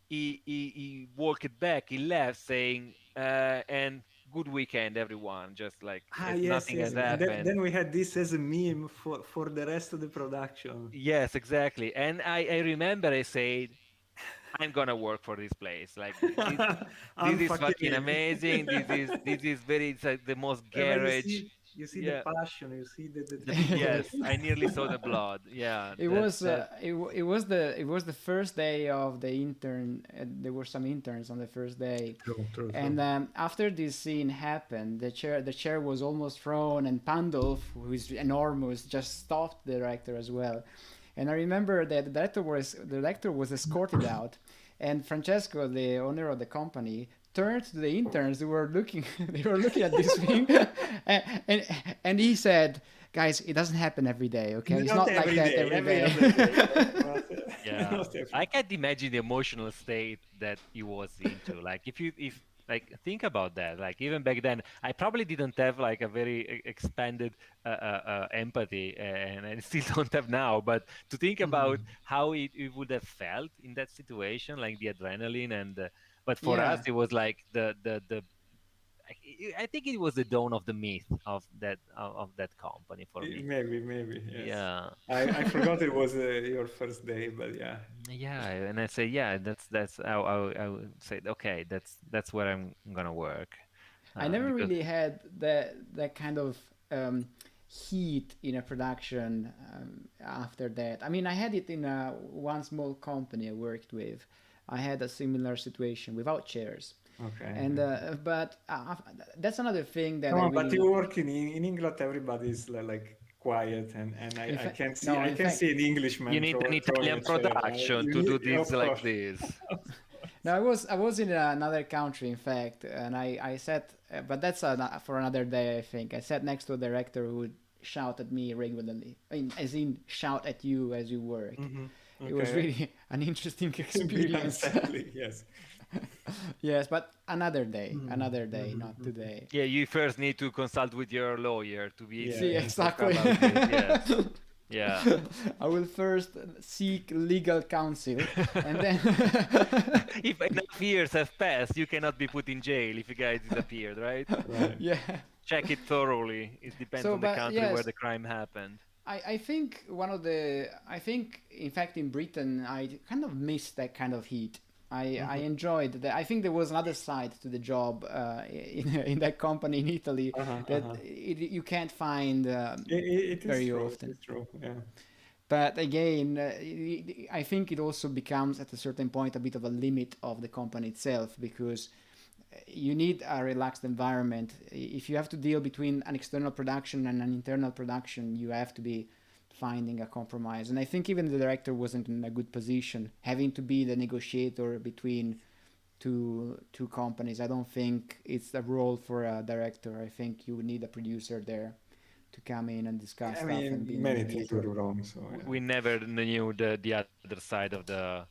he walked back, he left saying and good weekend everyone, just like Ah, as yes, nothing yes. has And happened. then we had this as a meme for the rest of the production. Yes, exactly. And I remember I said, I'm gonna work for this place. Like this I'm is fucking fucking in. amazing. This is very, it's like the most But garage. you see the Yeah, passion, you see yes, I nearly saw the blood. Yeah, It that was that it was the first day of the intern. There were some interns on the first day, True, true, true. and after this scene happened, the chair was almost thrown, and Pandolf, who is enormous, just stopped the director as well. And I remember that the director was escorted out, and Francesco, the owner of the company, turned to the interns who were looking they were looking at this thing, and he said, guys, it doesn't happen every day, okay? It's not like that every day. Other day. Yeah, I can't imagine the emotional state that he was into. Like if like think about that. Like even back then, I probably didn't have like a very expanded empathy, and I still don't have now. But to think about how it would have felt in that situation, like the adrenaline and. But for us, it was like the I think it was the dawn of the myth of that company for me. Maybe yes. Yeah. I forgot it was your first day, but yeah. Yeah, and I say yeah, that's I would say okay, that's where I'm gonna work. I never Because really had that kind of heat in a production after that. I mean, I had it in one small company I worked with. I had a similar situation without chairs. Okay. And but that's another thing that Come I on, but really you work in England. Everybody's like quiet, and I can see I can see an Englishman. you need an Italian production to do this like this. No, I was in another country, in fact, and I sat, but that's for another day, I think. I sat next to a director who would shout at me regularly, as in shout at you as you work. Okay. It was really an interesting experience. Sadly, yes. Yes, but another day, not today. Yeah, you first need to consult with your lawyer to be See, exactly. Yes. Yeah. I will first seek legal counsel, and then If enough years have passed, you cannot be put in jail if you guys disappeared, right? Right. yeah. Check it thoroughly. It depends on the country where the crime happened. I think I think in fact in Britain I kind of missed that kind of heat. I enjoyed that. I think there was another side to the job in that company in Italy that you can't find It is very true, often. It's true, yeah. But again, I think it also becomes at a certain point a bit of a limit of the company itself, because you need a relaxed environment. If you have to deal between an external production and an internal production, you have to be finding a compromise. And I think even the director wasn't in a good position, having to be the negotiator between two companies. I don't think it's a role for a director. I think you would need a producer there to come in and discuss stuff. And be many things were wrong. So we never knew the other side of the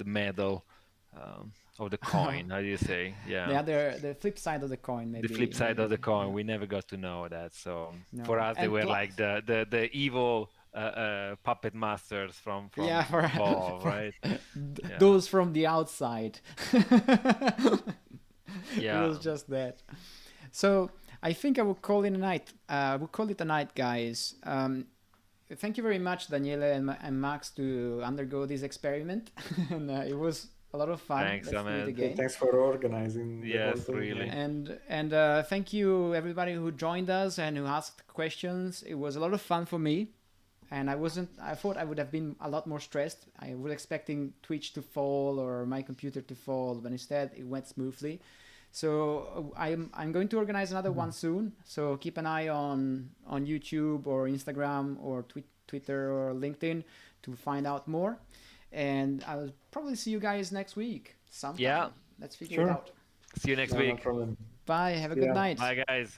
medal, of the coin. How do you say? Yeah. The flip side of the coin, maybe. The flip side of the coin. We never got to know that. So for us, they were like the evil puppet masters from above, right? Those from the outside. Yeah. It was just that. So I think I will call it a night. We'll call it a night, guys. Thank you very much, Daniele and Max, to undergo this experiment. And it was a lot of fun. Thanks, Ahmed. Thanks for organizing. Yes, really. And thank you everybody who joined us and who asked questions. It was a lot of fun for me, and I thought I would have been a lot more stressed. I was expecting Twitch to fall or my computer to fall, but instead it went smoothly. So I'm going to organize another one soon. So keep an eye on YouTube or Instagram or Twitter or LinkedIn to find out more. And I'll probably see you guys next week sometime. Yeah. Let's figure it out. See you next week. No problem. Bye. Have a good night. Bye, guys.